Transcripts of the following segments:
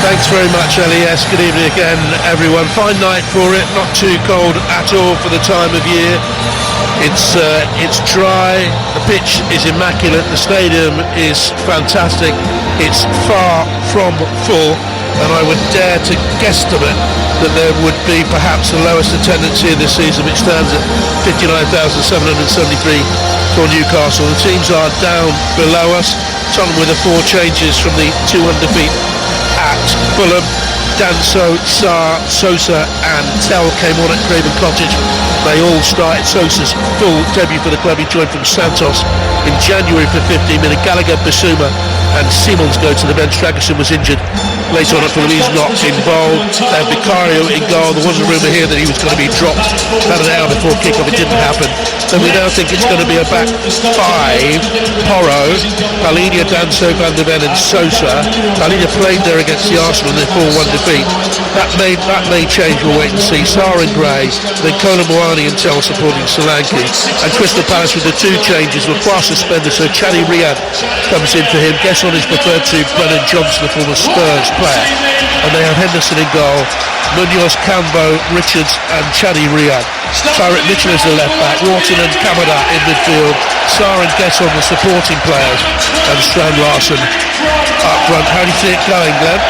Thanks very much, Ellie. Yes, good evening again, everyone. Fine night for it, not too cold at all for the time of year. It's dry, the pitch is immaculate, the stadium is fantastic, it's far from full, and I would dare to guesstimate that there would be perhaps the lowest attendance here this season, which stands at 59,773 for Newcastle. The teams are down below us. Tottenham with the 4 changes from the 2 undefeated at Fulham. Danso, Sarr, Sosa and Tell came on at Craven Cottage. They all started. Sosa's full debut for the club. He joined from Santos in January for 15 minutes. Gallagher, Basuma and Simons go to the bench. Dragusin was injured later on at Fulham. He's not involved. Vicario in goal. There was a rumour here that he was going to be dropped about an hour before kick-off. It didn't happen. So we now think it's going to be a back 5. Porro, Palhinha, Danso, Van der Ven and Sosa. Palhinha played there against the Arsenal in their 4-1 defeat. That may change. We'll wait and see. Sarr in grey, then Kolo Muani and Tell supporting Solanke, and Crystal Palace with the 2 changes. Lacroix suspended, so Chadi Riyad comes in for him. Gesson is preferred to Brennan Johnson, the former Spurs player, and they have Henderson in goal, Munoz, Cambo, Richards and Chadi Riyad. Tyrick Mitchell is the left back, Wharton and Kamada in midfield, Sarr and Gesson the supporting players, and Strand Larsen up front. How do you see it going, Glenn?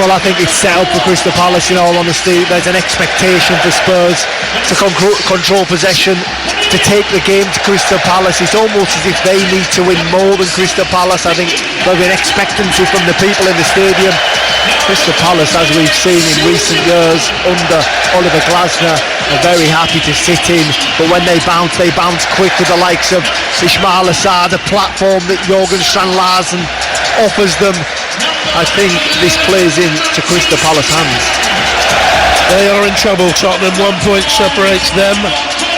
Well, I think it's set up for Crystal Palace, in all honesty. There's an expectation for Spurs to control possession, to take the game to Crystal Palace. It's almost as if they need to win more than Crystal Palace. I think there'll be an expectancy from the people in the stadium. Crystal Palace, as we've seen in recent years under Oliver Glasner, are very happy to sit in, but when they bounce quick with the likes of Ismail Assar, the platform that Jorgen Strand Larsen offers them. I think this plays into Crystal Palace hands. They are in trouble, Tottenham. 1 point separates them.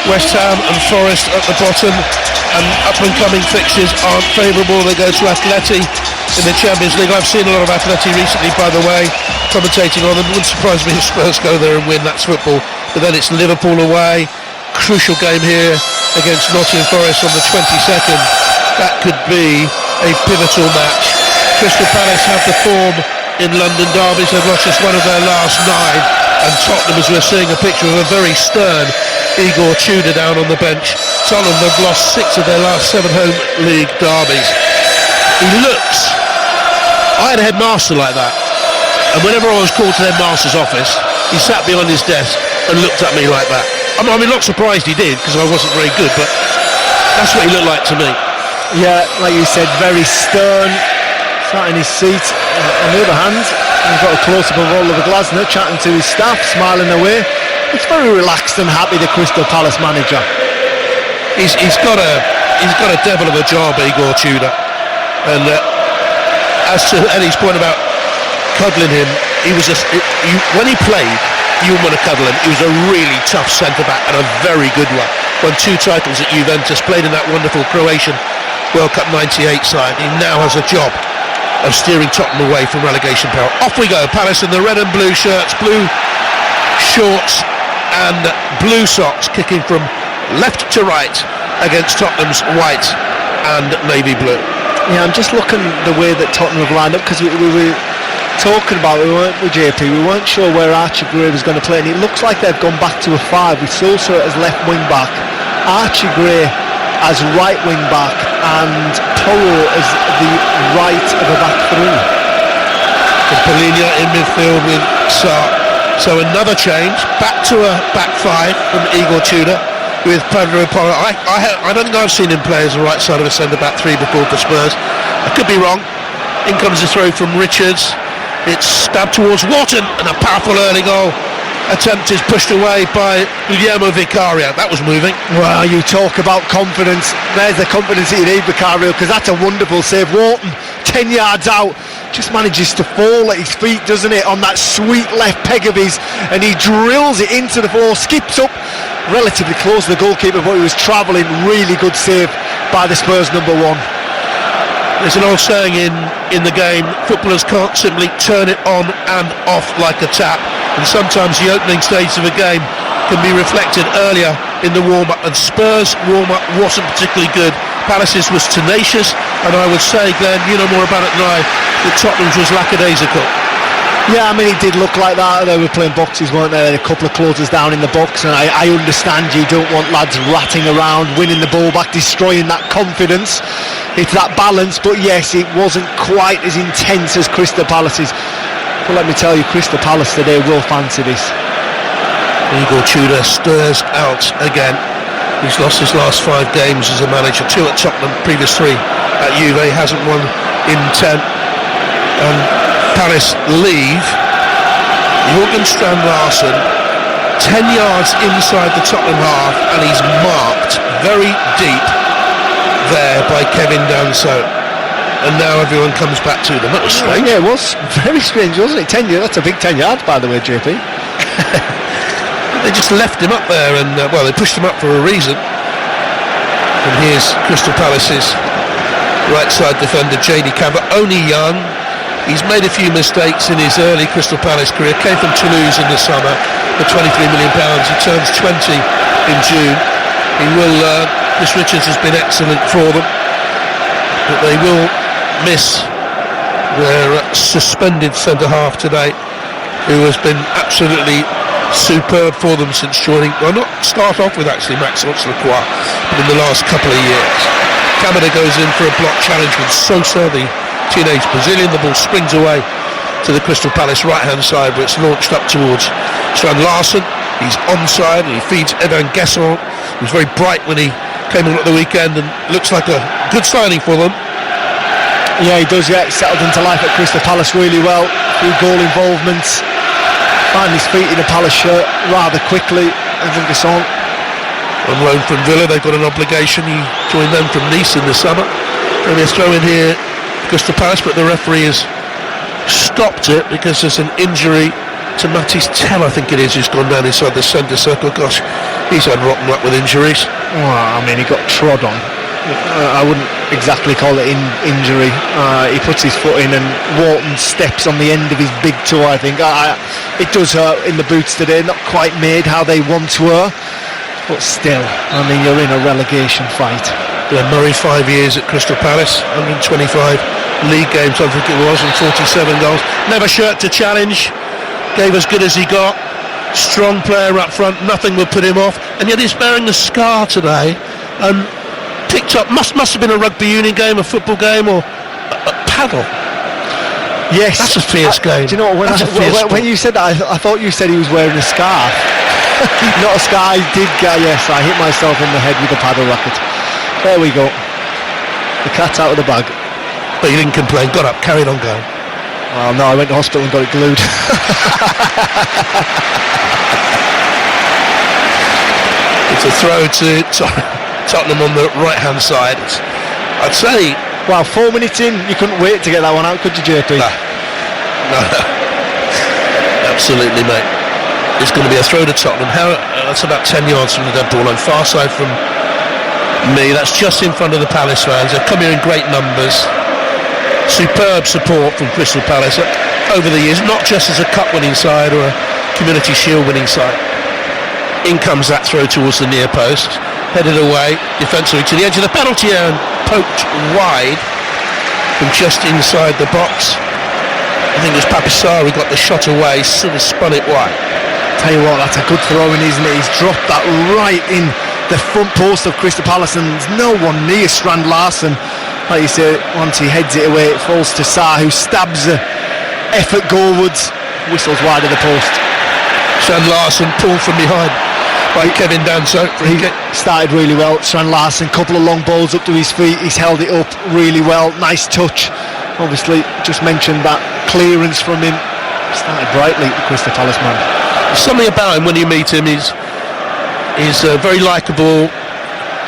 West Ham and Forest at the bottom, and up-and-coming fixtures aren't favourable. They go to Atleti in the Champions League. I've seen a lot of Atleti recently, by the way, commentating on them. It wouldn't surprise me if Spurs go there and win. That's football. But then it's Liverpool away. Crucial game here against Nottingham Forest on the 22nd. That could be a pivotal match. Crystal Palace have the form in London derbies. They've lost just one of their last 9, and Tottenham, as we're seeing a picture of a very stern Igor Tudor down on the bench. Tottenham have lost 6 of their last 7 home league derbies. He looks... I had a headmaster like that, and whenever I was called to the headmaster's office, he sat behind his desk and looked at me like that. I mean, not surprised he did, because I wasn't very good, but that's what he looked like to me. Yeah, like you said, very stern, sat in his seat. On the other hand, he's got a close-up of Oliver Glasner chatting to his staff, smiling away. It's very relaxed and happy, the Crystal Palace manager. He's got a devil of a job, Igor Tudor. And as to Eddie's point about cuddling him, he was when he played, you wouldn't want to cuddle him. He was a really tough centre-back and a very good one. Won 2 titles at Juventus, played in that wonderful Croatian World Cup 98 side. He now has a job of steering Tottenham away from relegation peril. Off we go. Palace in the red and blue shirts, blue shorts and blue socks, kicking from left to right against Tottenham's white and navy blue. Yeah, I'm just looking the way that Tottenham have lined up, because we were talking about it, we weren't with JP, we weren't sure where Archie Gray was going to play, and it looks like they've gone back to a 5 with Sosa as left wing back, Archie Gray as right wing back, and Porro as the right of a back 3. And Palhinha in midfield with Sarr. So another change, back to a back 5 from Igor Tudor with Pedro Porro. I don't think I've seen him play as the right side of a centre-back 3 before for Spurs. I could be wrong. In comes the throw from Richards. It's stabbed towards Wharton, and a powerful early goal attempt is pushed away by Guillermo Vicario. That was moving. Well, you talk about confidence. There's the confidence that you need, Vicario, because that's a wonderful save. Wharton, 10 yards out, just manages to fall at his feet, doesn't it, on that sweet left peg of his, and he drills it into the floor, skips up relatively close to the goalkeeper, but he was travelling. Really good save by the Spurs number 1. There's an old saying in the game, footballers can't simply turn it on and off like a tap, and sometimes the opening stages of a game can be reflected earlier in the warm-up, and Spurs' warm-up wasn't particularly good. Palace's was tenacious, and I would say, Glenn, you know more about it than I, that Tottenham's was lackadaisical. Yeah, I mean, it did look like that. They were playing boxes, weren't they? A couple of closers down in the box, and I understand you don't want lads ratting around, winning the ball back, destroying that confidence. It's that balance, but yes, it wasn't quite as intense as Crystal Palace's. But let me tell you, Crystal Palace today will fancy this. Igor Tudor stirs out again. He's lost his last 5 games as a manager, 2 at Tottenham, previous 3 at Juve. He hasn't won in 10. And Palace leave Jürgen Strand Larsen 10 yards inside the Tottenham half, and he's marked very deep there by Kevin Danso. And now everyone comes back to them. That was strange. Yeah, it was very strange, wasn't it? 10 yards, that's a big 10 yards, by the way, JP. They just left him up there, and well, they pushed him up for a reason. And here's Crystal Palace's right side defender, JD Cabot, only young. He's made a few mistakes in his early Crystal Palace career. Came from Toulouse in the summer for £23 million. He turns 20 in June. He will. Chris Richards has been excellent for them, but they will miss their suspended centre half today, who has been absolutely superb for them since joining. Well, not start off with actually Maxence Lacroix, but in the last couple of years. Kamada goes in for a block challenge with Sosa, the teenage Brazilian. The ball springs away to the Crystal Palace right-hand side, where it's launched up towards Strand Larsen. He's onside and he feeds Evan Gesson, who's very bright when he came on at the weekend and looks like a good signing for them. Yeah, he does. Yeah, settled into life at Crystal Palace really well. Few goal involvements. Find his feet in a Palace shirt rather quickly. Evan Gesson on loan from Villa. They've got an obligation. He joined them from Nice in the summer. Maybe a throw in here, Crystal Palace, but the referee has stopped it because there's an injury to Matisse Tell, I think it is, who's gone down inside the centre circle. Gosh, he's had rotten luck with injuries. Well, I mean, he got trod on. I wouldn't exactly call it injury. He puts his foot in and Wharton steps on the end of his big toe, I think. It does hurt in the boots today, not quite made how they once were, but still, I mean, you're in a relegation fight. Yeah, Murray 5 years at Crystal Palace, 125 league games, I think it was, and 47 goals. Never shirked a challenge, gave as good as he got. Strong player up front, nothing would put him off, and yet he's bearing a scar today. Picked up, must have been a rugby union game, a football game, or a paddle. Yes, that's a fierce game. Do you know when you said that, I thought you said he was wearing a scarf. Not a scar. Yes, I hit myself in the head with a paddle racket. There we go. The cat's out of the bag. But you didn't complain. Got up, carried on going. Well, no, I went to hospital and got it glued. It's a throw to Tottenham on the right-hand side. I'd say... Well, 4 minutes in, you couldn't wait to get that one out, could you, JP? No. Absolutely, mate. It's going to be a throw to Tottenham. That's about 10 yards from the dead ball line. Far side from me. That's just in front of the Palace fans. They've come here in great numbers. Superb support from Crystal Palace over the years, not just as a cup-winning side or a Community Shield winning side. In comes that throw towards the near post. Headed away defensively to the edge of the penalty area and poked wide from just inside the box. I think it was Papisari got the shot away, sort of spun it wide. Tell you what, that's a good throw in, isn't it? He's dropped that right in the front post of Crystal Palace, and there's no one near Strand Larsen. Like you say, once he heads it away, it falls to Sarr, who stabs the effort goalwards, whistles wide of the post. Strand Larsen pulled from behind by Kevin Danso. He started really well. Strand Larsen, couple of long balls up to his feet. He's held it up really well. Nice touch. Obviously, just mentioned that clearance from him. Started brightly, the Crystal Palace man. There's something about him when you meet him. He's very likeable,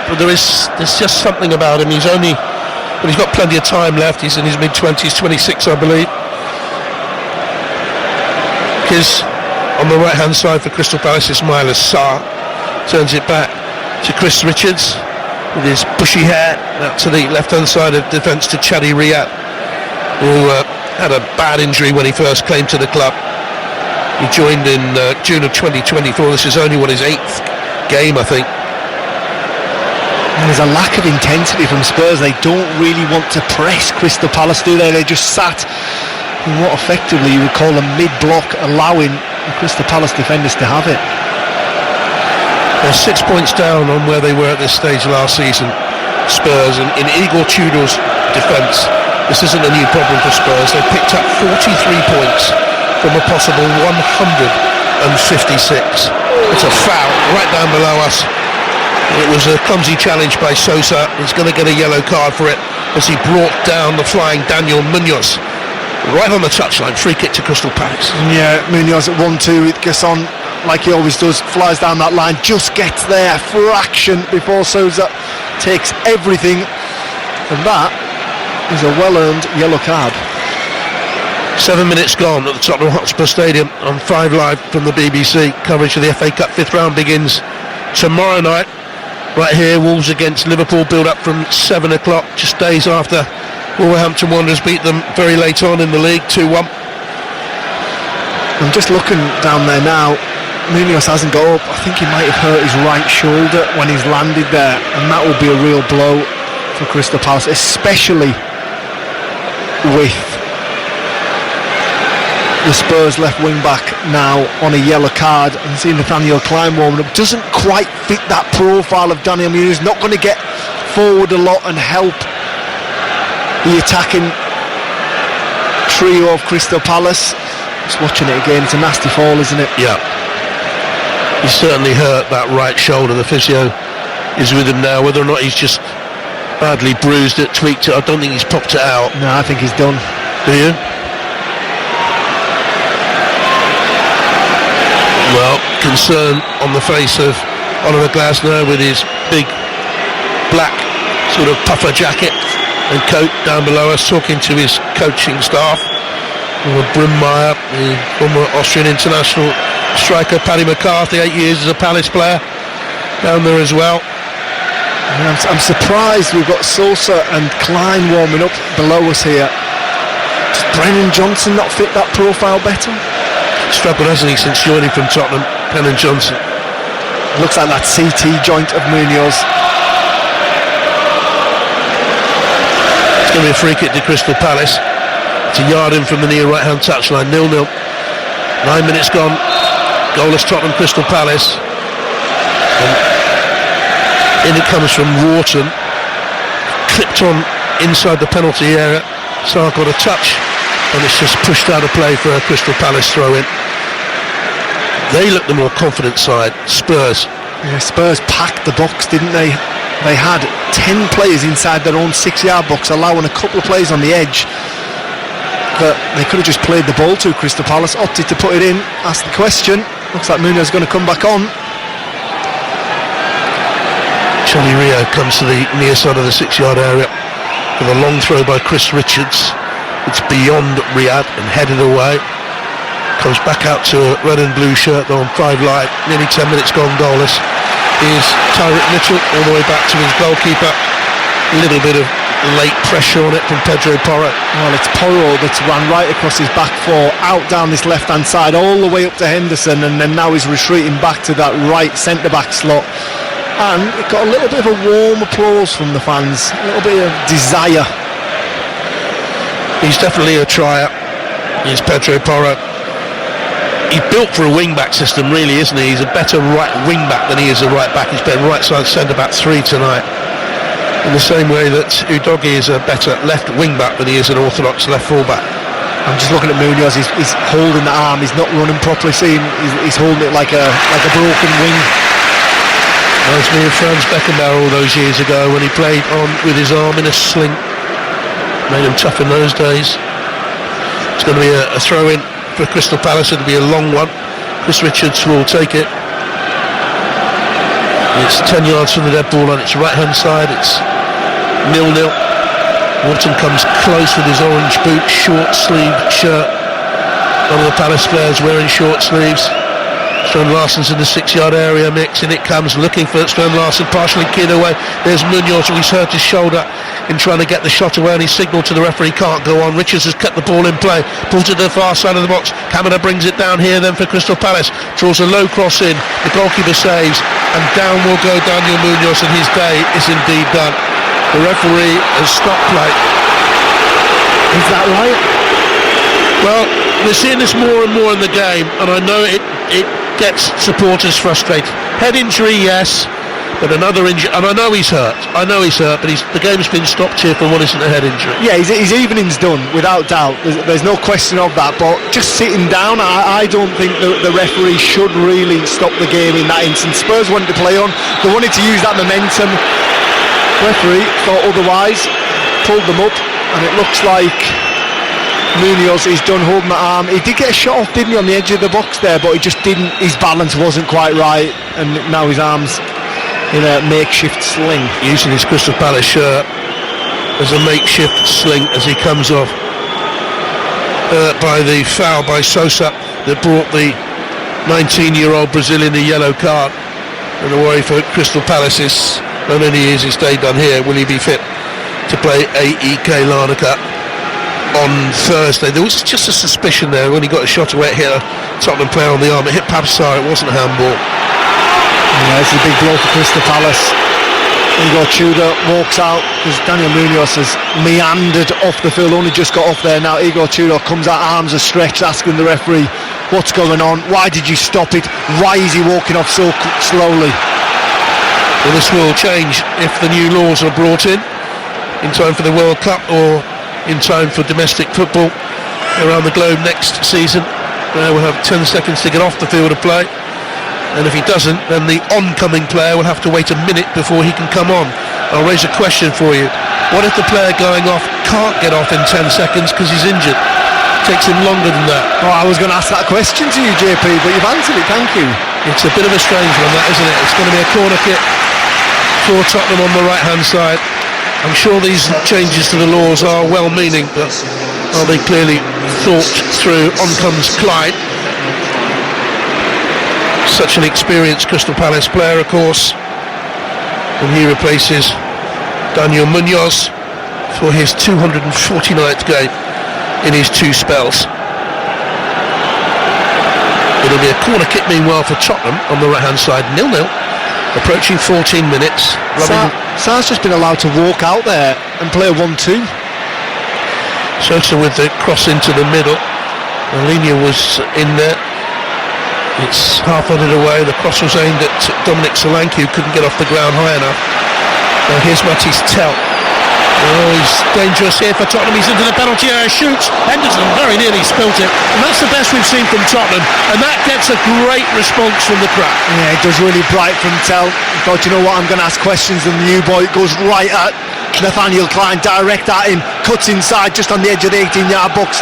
but there's just something about him. He's got plenty of time left. He's in his mid-20s, 26, I believe. Because on the right-hand side for Crystal Palace, Ismaila Sarr turns it back to Chris Richards with his bushy hair out to the left-hand side of defence to Chadi Riyad, who had a bad injury when he first came to the club. He joined in June of 2024. This is only his 8th game, I think. And there's a lack of intensity from Spurs. They don't really want to press Crystal Palace, do they? They just sat in what effectively you would call a mid-block, allowing the Crystal Palace defenders to have it. They're 6 points down on where they were at this stage last season, Spurs, and in Igor Tudor's defence, this isn't a new problem for Spurs. They picked up 43 points from a possible 156. It's a foul right down below us. It was a clumsy challenge by Sosa. He's going to get a yellow card for it as he brought down the flying Daniel Munoz right on the touchline. Free kick to Crystal Palace. Yeah, Munoz at 1-2. It gets on like he always does, flies down that line, just gets there a fraction before Sosa takes everything, and that is a well-earned yellow card. 7 minutes gone at the Tottenham Hotspur Stadium on 5 Live from the BBC. Coverage of the FA Cup 5th round begins tomorrow night. Right here, Wolves against Liverpool, build up from 7 o'clock, just days after Wolverhampton Wanderers beat them very late on in the league, 2-1. I'm just looking down there now. Munoz hasn't got up. I think he might have hurt his right shoulder when he's landed there, and that will be a real blow for Crystal Palace, especially with the Spurs left wing back now on a yellow card, and seeing Nathaniel Klein warming up doesn't quite fit that profile of Daniel Munoz. Not going to get forward a lot and help the attacking trio of Crystal Palace. Just watching it again, it's a nasty fall, isn't it? Yeah. He's certainly hurt that right shoulder. The physio is with him now. Whether or not he's just badly bruised it, tweaked it, I don't think he's popped it out. No, I think he's done. Do you? Well, concern on the face of Oliver Glasner with his big black sort of puffer jacket and coat down below us, talking to his coaching staff. Brunmeier, the former Austrian international striker, Paddy McCarthy, 8 years as a Palace player, down there as well. I'm surprised we've got Sosa and Klein warming up below us here. Does Brennan Johnson not fit that profile better? Struggled, hasn't he, since joining from Tottenham, Brennan Johnson. Looks like that CT joint of Munoz. It's going to be a free kick to Crystal Palace. It's a yard in from the near right-hand touchline, 0-0. 9 minutes gone. Goalless Tottenham, Crystal Palace. And in it comes from Wharton. Clipped on inside the penalty area. Sarr got a touch, and it's just pushed out of play for a Crystal Palace throw-in. They look the more confident side, Spurs. Yeah, Spurs packed the box, didn't they? They had 10 players inside their own 6-yard box, allowing a couple of players on the edge that they could have just played the ball to. Crystal Palace opted to put it in. Asked the question. Looks like Munoz is going to come back on. Charlie Rio comes to the near side of the 6-yard area with a long throw by Chris Richards. It's beyond Riyad and headed away. Comes back out to a red and blue shirt though on 5 Live. Nearly 10 minutes gone goalless. Here's Tyrick Mitchell all the way back to his goalkeeper. A little bit of late pressure on it from Pedro Porro. Well, it's Porro that's run right across his back four, out down this left-hand side, all the way up to Henderson, and then now he's retreating back to that right centre-back slot. And it got a little bit of a warm applause from the fans, a little bit of desire. He's definitely a tryer. He's Pedro Porro. He's built for a wing-back system, really, isn't he? He's a better right wing-back than he is a right-back. He's playing right-side centre-back 3 tonight. In the same way that Udogie is a better left wing-back than he is an orthodox left full-back. I'm just looking at Munoz, he's holding the arm, he's not running properly, see, he's holding it like a broken wing. Reminds me of Franz Beckenbauer all those years ago when he played on with his arm in a sling. Made him tough in those days. It's going to be a throw-in for Crystal Palace. It'll be a long one. Chris Richards will take it. It's 10 yards from the dead ball on its right-hand side. It's 0-0. Wharton comes close with his orange boot, short-sleeved shirt. One of the Palace players wearing short sleeves. Strand Larsson's in the 6-yard area mix, and it comes looking for Strand Larsson, partially keyed away. There's Munoz, he's hurt his shoulder in trying to get the shot away, and he signalled to the referee can't go on. Richards has cut the ball in play, pulls it to the far side of the box. Kamada brings it down here then for Crystal Palace, draws a low cross in, the goalkeeper saves, and down will go Daniel Munoz, and his day is indeed done. The referee has stopped play. Is that right? Well, we're seeing this more and more in the game, and I know it gets supporters frustrated. Head injury, yes, but another injury, and I know he's hurt, but the game's been stopped here for what isn't a head injury. Yeah, his evening's done, without doubt. There's no question of that, but just sitting down, I don't think the referee should really stop the game in that instance. Spurs wanted to play on, they wanted to use that momentum. Referee thought otherwise, pulled them up, and it looks like Munoz is done holding the arm. He did get a shot off, didn't he, on the edge of the box there, but he just didn't, his balance wasn't quite right, and now his arm's in a makeshift sling. Using his Crystal Palace shirt as a makeshift sling as he comes off by the foul by Sosa that brought the 19-year-old Brazilian a yellow card. And the worry for Crystal Palace is, not only is his day done here, will he be fit to play AEK Larnaca on Thursday. There was just a suspicion there when he got a shot away, it hit a Tottenham player on the arm. It hit Pabsar, it wasn't a handball. Yeah, it's a big blow for Crystal Palace. Igor Tudor walks out because Daniel Munoz has meandered off the field, only just got off there now. Igor Tudor comes out, arms are stretched, asking the referee, what's going on? Why did you stop it? Why is he walking off so slowly? Well, this will change if the new laws are brought in time for the World Cup or in time for domestic football around the globe next season. We'll have 10 seconds to get off the field of play, and if he doesn't, then the oncoming player will have to wait a minute before he can come on. I'll raise a question for you. What if the player going off can't get off in 10 seconds because he's injured? It takes him longer than that. Oh, I was going to ask that question to you, JP, but you've answered it, thank you. It's a bit of a strange one, that, isn't it? It's going to be a corner kick for Tottenham on the right-hand side. I'm sure these changes to the laws are well-meaning, but are they clearly thought through? On comes Clyde. Such an experienced Crystal Palace player, of course. And he replaces Daniel Munoz for his 249th game in his two spells. It'll be a corner kick, meanwhile, for Tottenham on the right-hand side, 0-0. Approaching 14 minutes. Sar's just been allowed to walk out there and play a 1-2. Sosa with the cross into the middle. Alenia was in there. It's half-handed away. The cross was aimed at Dominic Solanke, who couldn't get off the ground high enough. Now here's Matisse Tel. Oh, he's dangerous here for Tottenham. He's into the penalty area, shoots. Henderson very nearly spilt it. And that's the best we've seen from Tottenham. And that gets a great response from the crowd. Yeah, it does really bright from Tel. He thought, you know what, I'm going to ask questions. And the new boy goes right at Nathaniel Klein, direct at him, cuts inside just on the edge of the 18-yard box,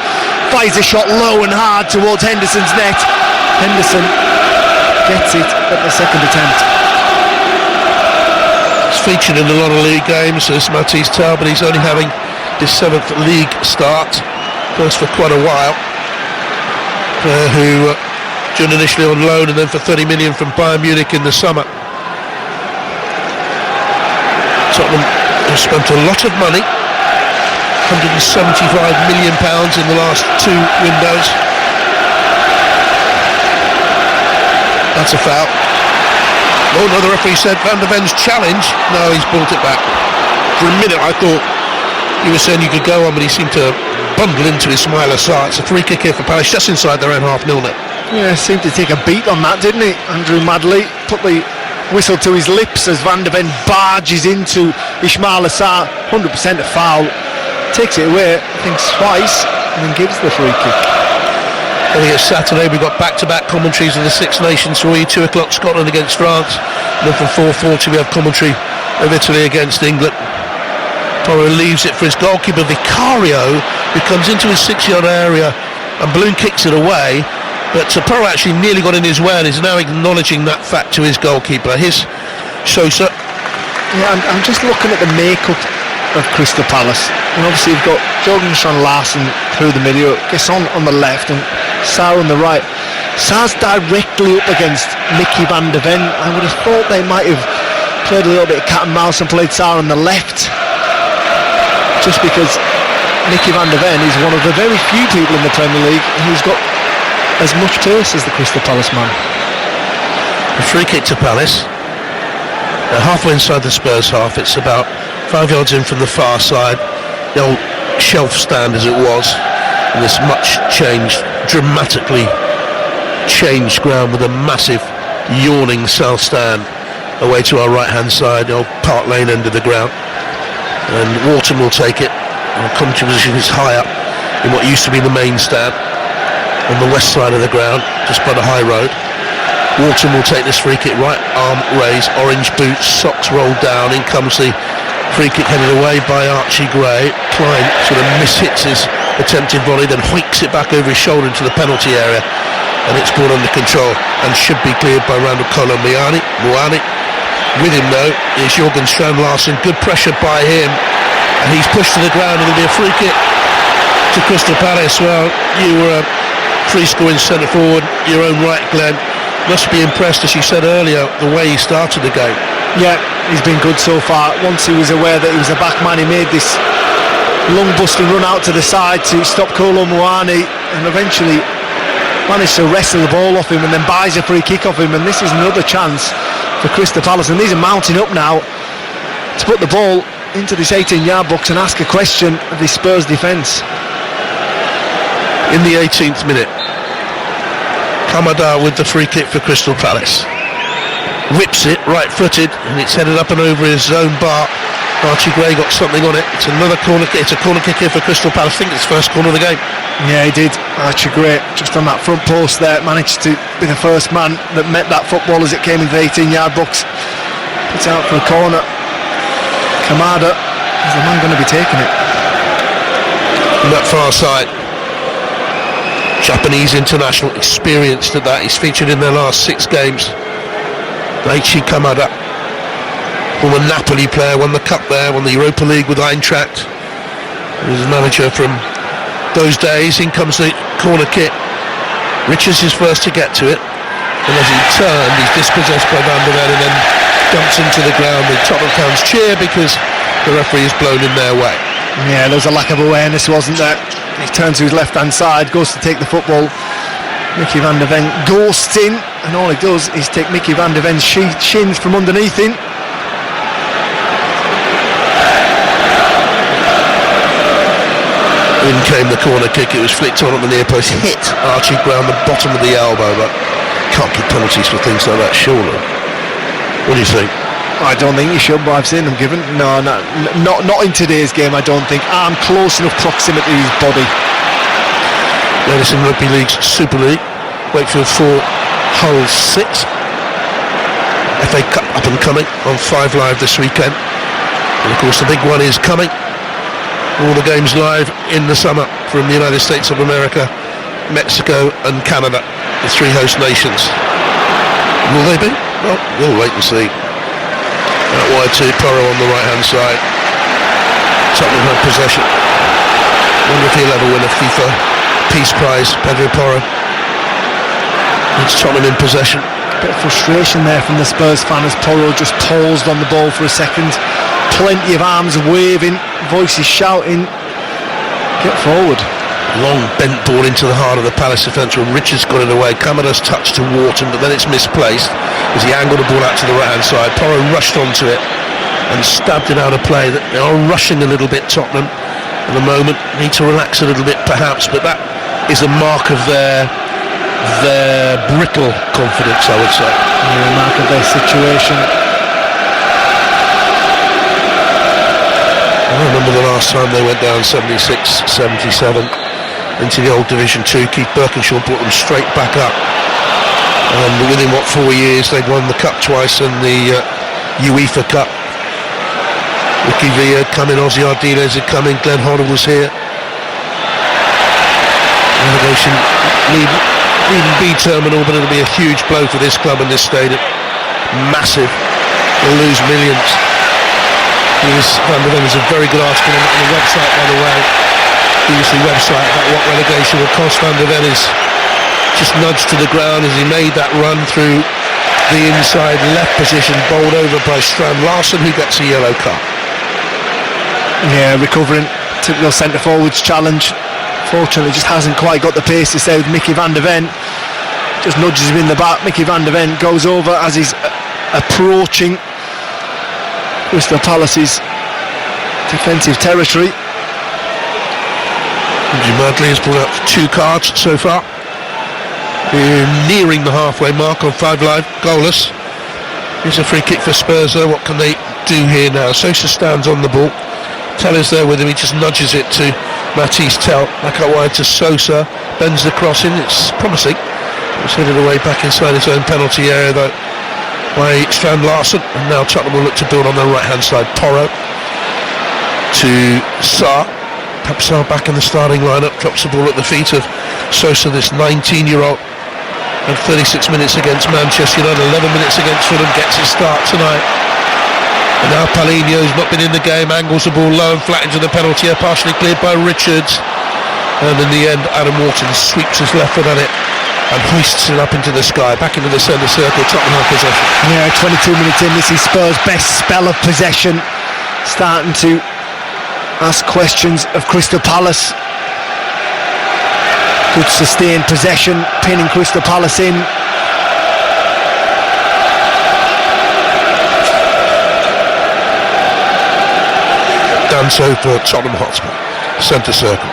fires a shot low and hard towards Henderson's net. Henderson gets it at the second attempt. Featured in a lot of league games as Matisse Tel, but he's only having his 7th league start, first for quite a while. Who joined initially on loan and then for 30 million from Bayern Munich in the summer. Tottenham have spent a lot of money, £175 million in the last 2 windows. That's a foul. Oh no, the referee said Van der Ven's challenge. No, he's brought it back. For a minute I thought he was saying you could go on, but he seemed to bundle into Ismail Assar. It's a free kick here for Palace, just inside their own half nil net. Yeah, seemed to take a beat on that, didn't he? Andrew Madley put the whistle to his lips as Van der Ven barges into Ismail Assar. 100% a foul. Takes it away, thinks twice, and then gives the free kick. I think it's Saturday. We've got back-to-back commentaries of the Six Nations for you. 2 o'clock Scotland against France, and then from 4:40 we have commentary of Italy against England. Porro leaves it for his goalkeeper Vicario, who comes into his 6-yard area and balloon kicks it away, but Porro actually nearly got in his way and is now acknowledging that fact to his goalkeeper. Here's Sosa. Yeah, I'm just looking at the makeup of Crystal Palace, and obviously you've got Jorgensen Larsen through the middle, Gesson on the left and Sarr on the right. Sarr's directly up against Mickey Van der Ven. I would have thought they might have played a little bit of cat and mouse and played Sarr on the left, just because Mickey Van der Ven is one of the very few people in the Premier League who's got as much pace as the Crystal Palace man. A free kick to Palace. They're halfway inside the Spurs half. It's about 5 yards in from the far side, the old shelf stand as it was. in this much changed, dramatically changed ground with a massive yawning south stand away to our right hand side, the old Park Lane end of the ground. And Wharton will take it. Our commentary position is high up in what used to be the main stand on the west side of the ground, just by the high road. Wharton will take this free kick, right arm raised, orange boots, socks rolled down. In comes the free kick headed away by Archie Gray. Klein sort of mishits his attempted volley, then hoiks it back over his shoulder into the penalty area, and it's brought under control and should be cleared by Randall Colomiani. With him though is Jorgen Strand Larsen. Good pressure by him, and he's pushed to the ground. It'll be a free kick to Crystal Palace. Well, you were a free scoring centre forward, your own right, Glenn. Must be impressed, as you said earlier, the way he started the game. Yeah, he's been good so far. Once he was aware that he was a back man, he made this long busting run out to the side to stop Kolo Muani, and eventually managed to wrestle the ball off him and then buys a free kick off him. And this is another chance for Crystal Palace, and these are mounting up now to put the ball into this 18-yard box and ask a question of the Spurs defence. In the 18th minute, Kamada with the free kick for Crystal Palace. Whips it, right-footed, and it's headed up and over his own bar. Archie Gray got something on it. It's another corner kick. It's a corner kick here for Crystal Palace. I think it's the first corner of the game. Yeah, he did. Archie Gray, just on that front post there, managed to be the first man that met that football as it came into the 18-yard box. Puts out for a corner. Kamada is the man going to be taking it. On that far side, Japanese international, experienced at that. He's featured in their last 6 games. Daichi Kamada, former Napoli player, won the cup there, won the Europa League with Eintracht. He was manager from those days. In comes the corner kick. Richards is first to get to it, and as he turned, he's dispossessed by Van der Ven and then dumps into the ground. The Tottenham fans cheer because the referee is blown in their way. Yeah, there was a lack of awareness, wasn't there? He turns to his left-hand side, goes to take the football. Mickey Van der Ven ghosts in, and all he does is take Mickey Van der Ven's shins from underneath him. In came the corner kick. It was flicked on at the near post, hit Archie Gray on the bottom of the elbow, but can't give penalties for things like that, surely. What do you think? I don't think you should, but I've seen them given. No, not in today's game, I don't think. Arm close enough proximity to his body. Latest in Rugby League's Super League. Wakefield 4, Hull 6. FA Cup up and coming on 5 Live this weekend. And of course the big one is coming. All the games live in the summer from the United States of America, Mexico and Canada, the 3 host nations. Will they be? Well, we'll wait and see. Out wide to Porro on the right hand side. Tottenham have possession. Wonder if he'll ever win a FIFA Peace Prize, Pedro Porro. It's Tottenham in possession. Bit of frustration there from the Spurs fan as Porro just paused on the ball for a second. Plenty of arms waving, voices shouting, get forward. Long bent ball into the heart of the Palace defence when Richards got it away. Kamada's touch to Wharton, but then it's misplaced as he angled the ball out to the right hand side. Porro rushed onto it and stabbed it out of play. They are rushing a little bit, Tottenham, at the moment. Need to relax a little bit perhaps, but that is a mark of their brittle confidence, I would say. Yeah, a mark of their situation. I remember the last time they went down 76-77 into the old Division 2. Keith Birkinshaw brought them straight back up, and within 4 years they'd won the cup twice and the UEFA Cup. Ricky Villa had come in, Ozzy Ardiles had come in, Glenn Hoddle was here. Relegation needn't be terminal, but it'll be a huge blow for this club and this stadium. Massive. They'll lose millions. Van der Ven is a very good article on the website, by the way, BBC website, about what relegation will cost. Van der Ven is just nudged to the ground as he made that run through the inside left position, bowled over by Strand Larsen, who gets a yellow card. Yeah, recovering, typical centre forwards challenge. Fortunately just hasn't quite got the pace to stay with Mickey Van der Ven. Just nudges him in the back. Mickey Van der Ven goes over as he's approaching Crystal Palace's defensive territory. Madley has brought out 2 cards so far. We're nearing the halfway mark on 5 live, goalless. Here's a free kick for Spurs though. What can they do here now? Sosa stands on the ball. Tell is there with him, he just nudges it to Matisse Tell. Back out wide to Sosa, bends the cross in, it's promising. It's headed away back inside his own penalty area though by Strand Larsen. And now Tottenham will look to build on their right hand side. Porro to Sarr. Papsar back in the starting lineup, drops the ball at the feet of Sosa, this 19-year-old. And 36 minutes against Manchester United, 11 minutes against Fulham, gets his start tonight. And now Paulinho's not been in the game, angles the ball low and flat into the penalty area, partially cleared by Richards. And in the end, Adam Wharton sweeps his left foot at it and hoists it up into the sky, back into the centre circle. Tottenham have possession. Yeah, 22 minutes in, this is Spurs' best spell of possession. Starting to ask questions of Crystal Palace. Good sustained possession, pinning Crystal Palace in. Danso for Tottenham Hotspur, centre circle.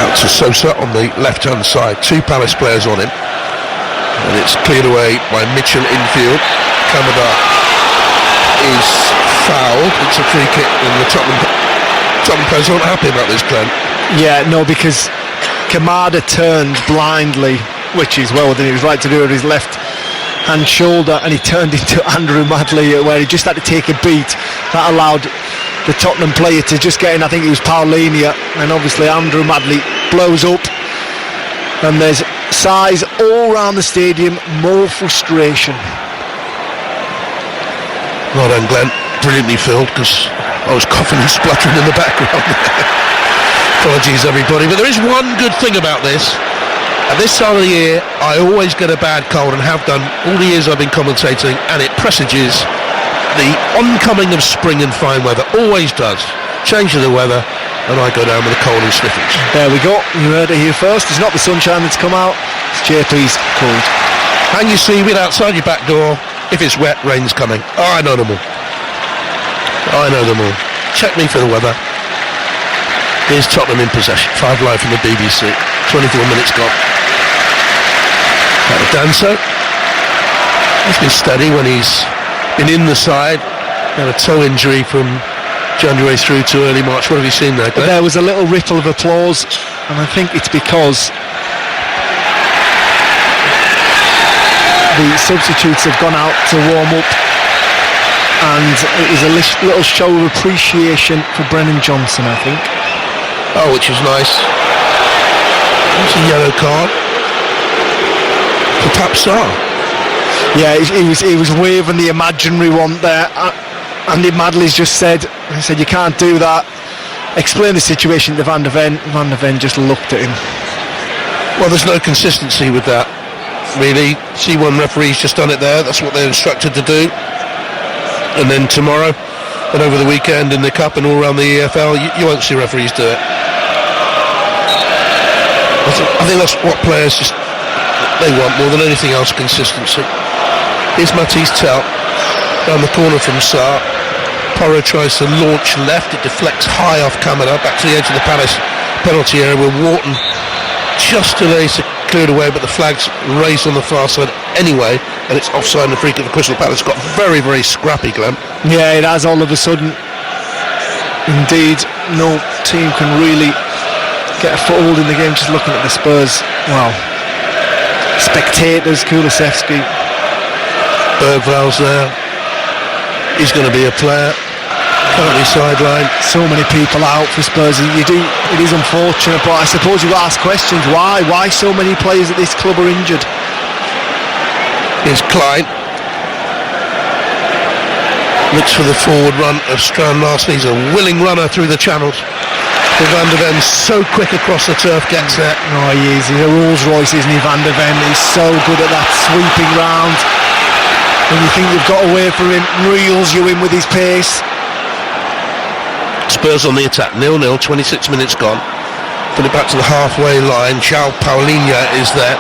Out to Sosa on the left hand side, 2 Palace players on him. And it's cleared away by Mitchell infield. Kamada is fouled. It's a free kick, and the Tottenham players aren't happy about this, Glenn. Yeah, no, because Kamada turned blindly, which is well within his right to do with his left hand shoulder, and he turned into Andrew Madley where he just had to take a beat. That allowed the Tottenham player to just get in. I think it was Paulinho, and obviously Andrew Madley blows up, and there's sighs all around the stadium, more frustration. Well done, Glenn. Brilliantly filled, because I was coughing and spluttering in the background. Apologies, everybody. But there is one good thing about this. At this time of the year, I always get a bad cold, and have done all the years I've been commentating, and it presages the oncoming of spring and fine weather. Always does. Change of the weather, and I go down with a cold and sniffles. There we go. You heard it here first. It's not the sunshine that's come out. It's JP's cold. Hang your seaweed outside your back door. If it's wet, rain's coming. Oh, I know them all. I know them all. Check me for the weather. Here's Tottenham in possession. 5 live from the BBC. 24 minutes gone. Danso. He's been steady when he's been in the side. Had a toe injury from January through to early March. What have you seen there, Glenn? There was a little ripple of applause, and I think it's because the substitutes have gone out to warm up, and it was a little show of appreciation for Brennan Johnson, I think. Oh, which is nice. That's a yellow card for Papsar. Yeah, he was waving the imaginary one there. Andy Madley's just said, you can't do that. Explain the situation to Van de Ven. Van de Ven just looked at him. Well, there's no consistency with that, really. C1 referees just done it there. That's what they're instructed to do. And then tomorrow and over the weekend in the Cup and all around the EFL, you won't see referees do it. I think that's what players they want more than anything else, consistency. Here's Matisse Tell down the corner from Sarr. Porro tries to launch left, it deflects high off Kamada, back to the edge of the Palace penalty area where Wharton just delays to clear it away, but the flag's raised on the far side anyway, and it's offside and a free kick for Crystal Palace. It's got very, very scrappy, Glenn. Yeah, it has all of a sudden. Indeed, no team can really get a foothold in the game. Just looking at the Spurs, wow. Spectators, Kulusevski. Bergval's there. He's going to be a player. Currently sidelined. So many people out for Spurs. It is unfortunate, but I suppose you ask questions. Why so many players at this club are injured? Here's Klein. Looks for the forward run of Strand Larsen. He's a willing runner through the channels. But Van de Ven so quick across the turf, gets there. Oh, he is. He's a Rolls Royce, isn't he, Van de Ven? He's so good at that sweeping round. When you think you've got away from him, reels you in with his pace. Spurs on the attack, 0-0, 26 minutes gone. Put it back to the halfway line. João Paulinho is there.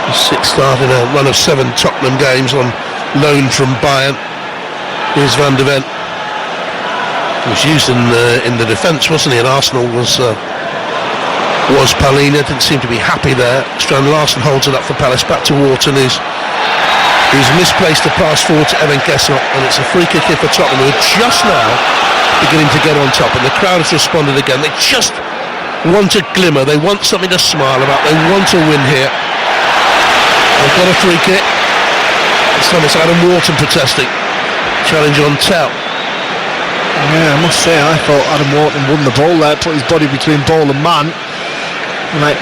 He's sixth start in a run of 7 Tottenham games on loan from Bayern. Here's Van de Ven. He was used in the defence, wasn't he? And Arsenal was Palina, didn't seem to be happy there. Strand Larsen holds it up for Palace, back to Wharton, who's misplaced the pass forward to Evan Kessel, and it's a free kick here for Tottenham, who are just now beginning to get on top, and the crowd has responded again. They just want a glimmer, they want something to smile about, they want a win here. They've got a free kick. This time it's Adam Wharton protesting. Challenge on Tell. Yeah, I must say, I thought Adam Wharton won the ball there, put his body between ball and man, and I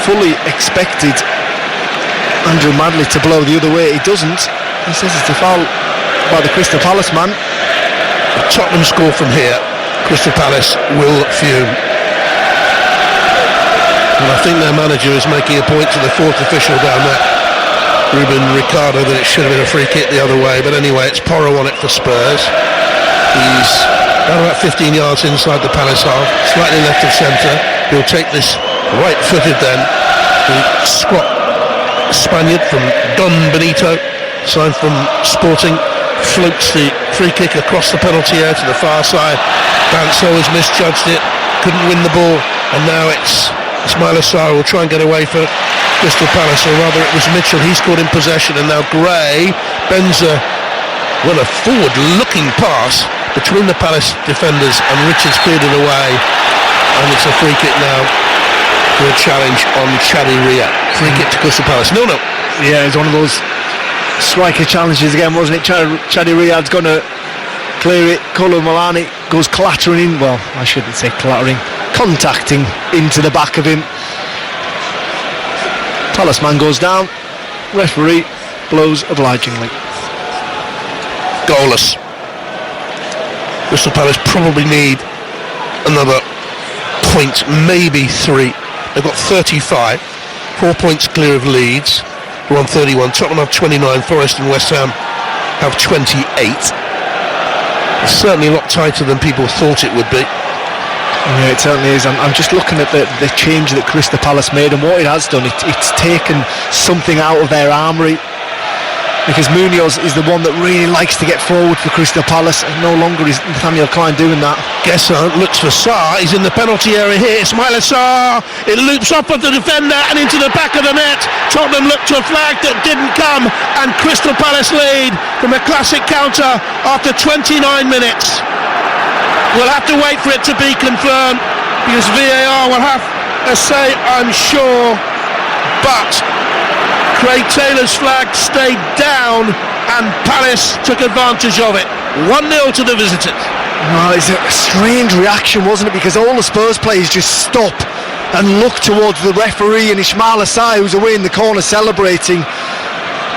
fully expected Andrew Madley to blow the other way. He doesn't. He says it's a foul by the Crystal Palace man. If Tottenham score from here, Crystal Palace will fume. And I think their manager is making a point to the fourth official down there, Ruben Ricardo, that it should have been a free kick the other way. But anyway, it's Porro on it for Spurs. He's about 15 yards inside the Palace half, slightly left of centre. He'll take this right-footed then. The squat Spaniard from Don Benito, signed from Sporting, floats the free kick across the penalty area to the far side. Banso has misjudged it, couldn't win the ball, and now it's Ismail Assar will try and get away for Crystal Palace, or rather it was Mitchell. He's caught in possession, and now Gray bends a forward-looking pass between the Palace defenders, and Richards cleared it away, and it's a free kick now. Good challenge on Chadi Ria. Free kick to Crystal Palace. No. Yeah, it's one of those striker challenges again, wasn't it? Chadi Riyad's going to clear it. Kolo Milani goes clattering in. Well, I shouldn't say clattering. Contacting into the back of him. Palace man goes down. Referee blows obligingly. Goalless. Crystal Palace probably need another point, maybe 3. They've got 35, 4 points clear of Leeds, who are on 31. Tottenham have 29, Forest and West Ham have 28. It's certainly a lot tighter than people thought it would be. Yeah, it certainly is. I'm just looking at the change that Crystal Palace made, and what it has done, it's taken something out of their armoury, because Munoz is the one that really likes to get forward for Crystal Palace, and no longer is Nathaniel Klein doing that. Gesser looks for Sarr. He's in the penalty area here. Ismail Assar. It loops off of the defender and into the back of the net. Tottenham looked to a flag that didn't come, and Crystal Palace lead from a classic counter after 29 minutes. We'll have to wait for it to be confirmed, because VAR will have a say, I'm sure, but Craig Taylor's flag stayed down and Palace took advantage of it. 1-0 to the visitors. Well, it's a strange reaction, wasn't it? Because all the Spurs players just stop and look towards the referee, and Ismail Assar, who's away in the corner celebrating,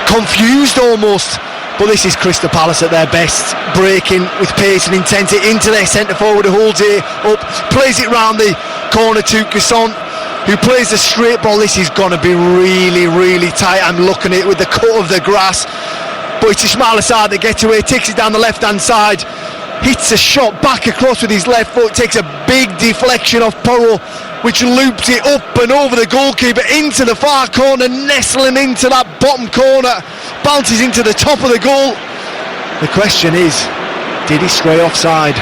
confused almost. But this is Crystal Palace at their best, breaking with pace and intensity into their centre forward, who holds it up, plays it round the corner to Casson, who plays a straight ball. This is going to be really, really tight. I'm looking at it with the cut of the grass, but it's Ismail Assar that gets away, takes it down the left-hand side, hits a shot back across with his left foot, takes a big deflection off Porro, which loops it up and over the goalkeeper into the far corner, nestling into that bottom corner, bounces into the top of the goal. The question is, did he stray offside?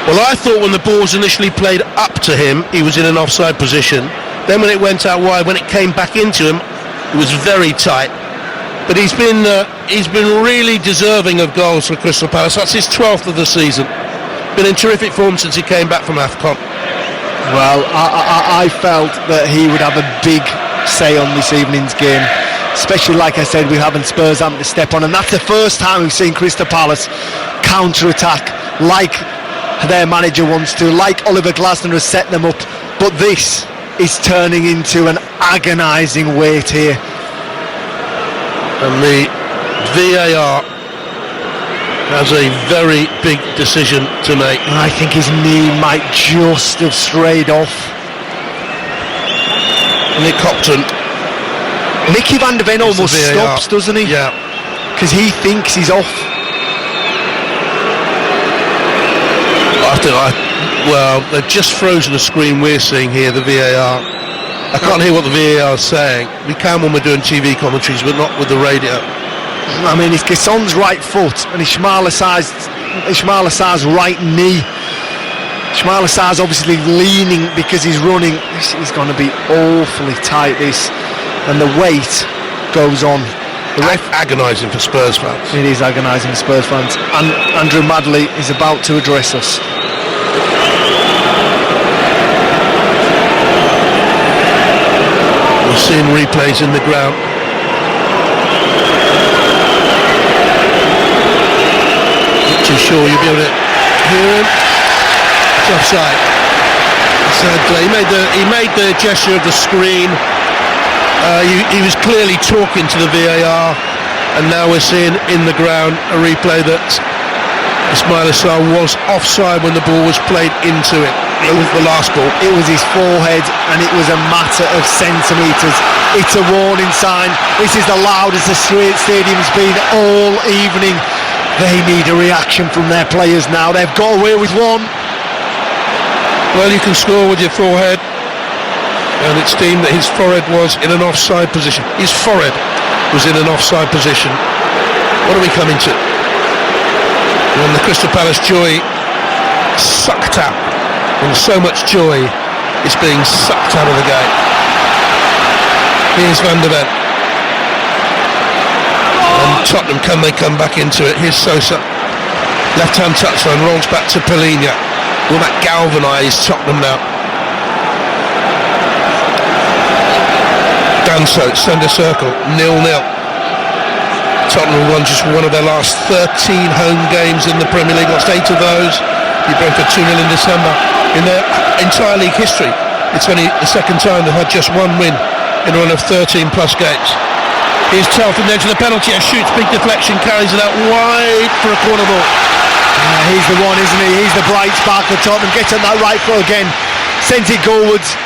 Well, I thought when the ball was initially played up to him, he was in an offside position. Then when it went out wide, when it came back into him, it was very tight. But he's been really deserving of goals for Crystal Palace. That's his 12th of the season. Been in terrific form since he came back from AFCON. Well, I felt that he would have a big say on this evening's game, especially, like I said, we haven't Spurs having to step on, and that's the first time we've seen Crystal Palace counter-attack like their manager wants to, like Oliver Glasner has set them up. But this is turning into an agonising wait here. And the VAR has a very big decision to make. I think his knee might just have strayed off. Nick Hopton. Mickey van der Ven almost stops, doesn't he? Yeah. Because he thinks he's off. Well, they've just frozen the screen we're seeing here, the VAR. I can't hear what the VAR is saying. We can when we're doing TV commentaries, but not with the radio. I mean, it's Gasson's right foot and Ismail Assar's right knee. Ismail Assar's obviously leaning because he's running. This is going to be awfully tight, this, and the weight goes on. The ref agonising for Spurs fans. It is agonising for Spurs fans, and Andrew Madley is about to address us. We're seeing replays in the ground. Not too sure you'll be able to hear him. It's offside. He made the gesture of the screen. He was clearly talking to the VAR, and now we're seeing in the ground a replay that Ismail Assar was offside when the ball was played into it. It was the last ball. It was his forehead, and it was a matter of centimetres. It's a warning sign. This is the loudest the stadium's been all evening. They need a reaction from their players now. They've got away with one. Well, you can score with your forehead, and it's deemed that his forehead was in an offside position. His forehead was in an offside position. What are we coming to? When the Crystal Palace joy sucked out, and so much joy is being sucked out of the game. Here's Van der Ven. And Tottenham, can they come back into it? Here's Sosa. Left-hand touchline, rolls back to Polina. Will that galvanise Tottenham now? Danso, centre circle, 0-0. Tottenham won just one of their last 13 home games in the Premier League, lost 8 of those. Beat Brentford 2-0 in December. In their entire league history, it's only the second time they've had just one win in a run of 13 plus games. Here's Tell from the edge of the penalty, shoots, big deflection, carries it out wide for a corner ball. He's the one, isn't he? He's the bright spark for Tottenham. Gets on that right foot again, sends it goalwards,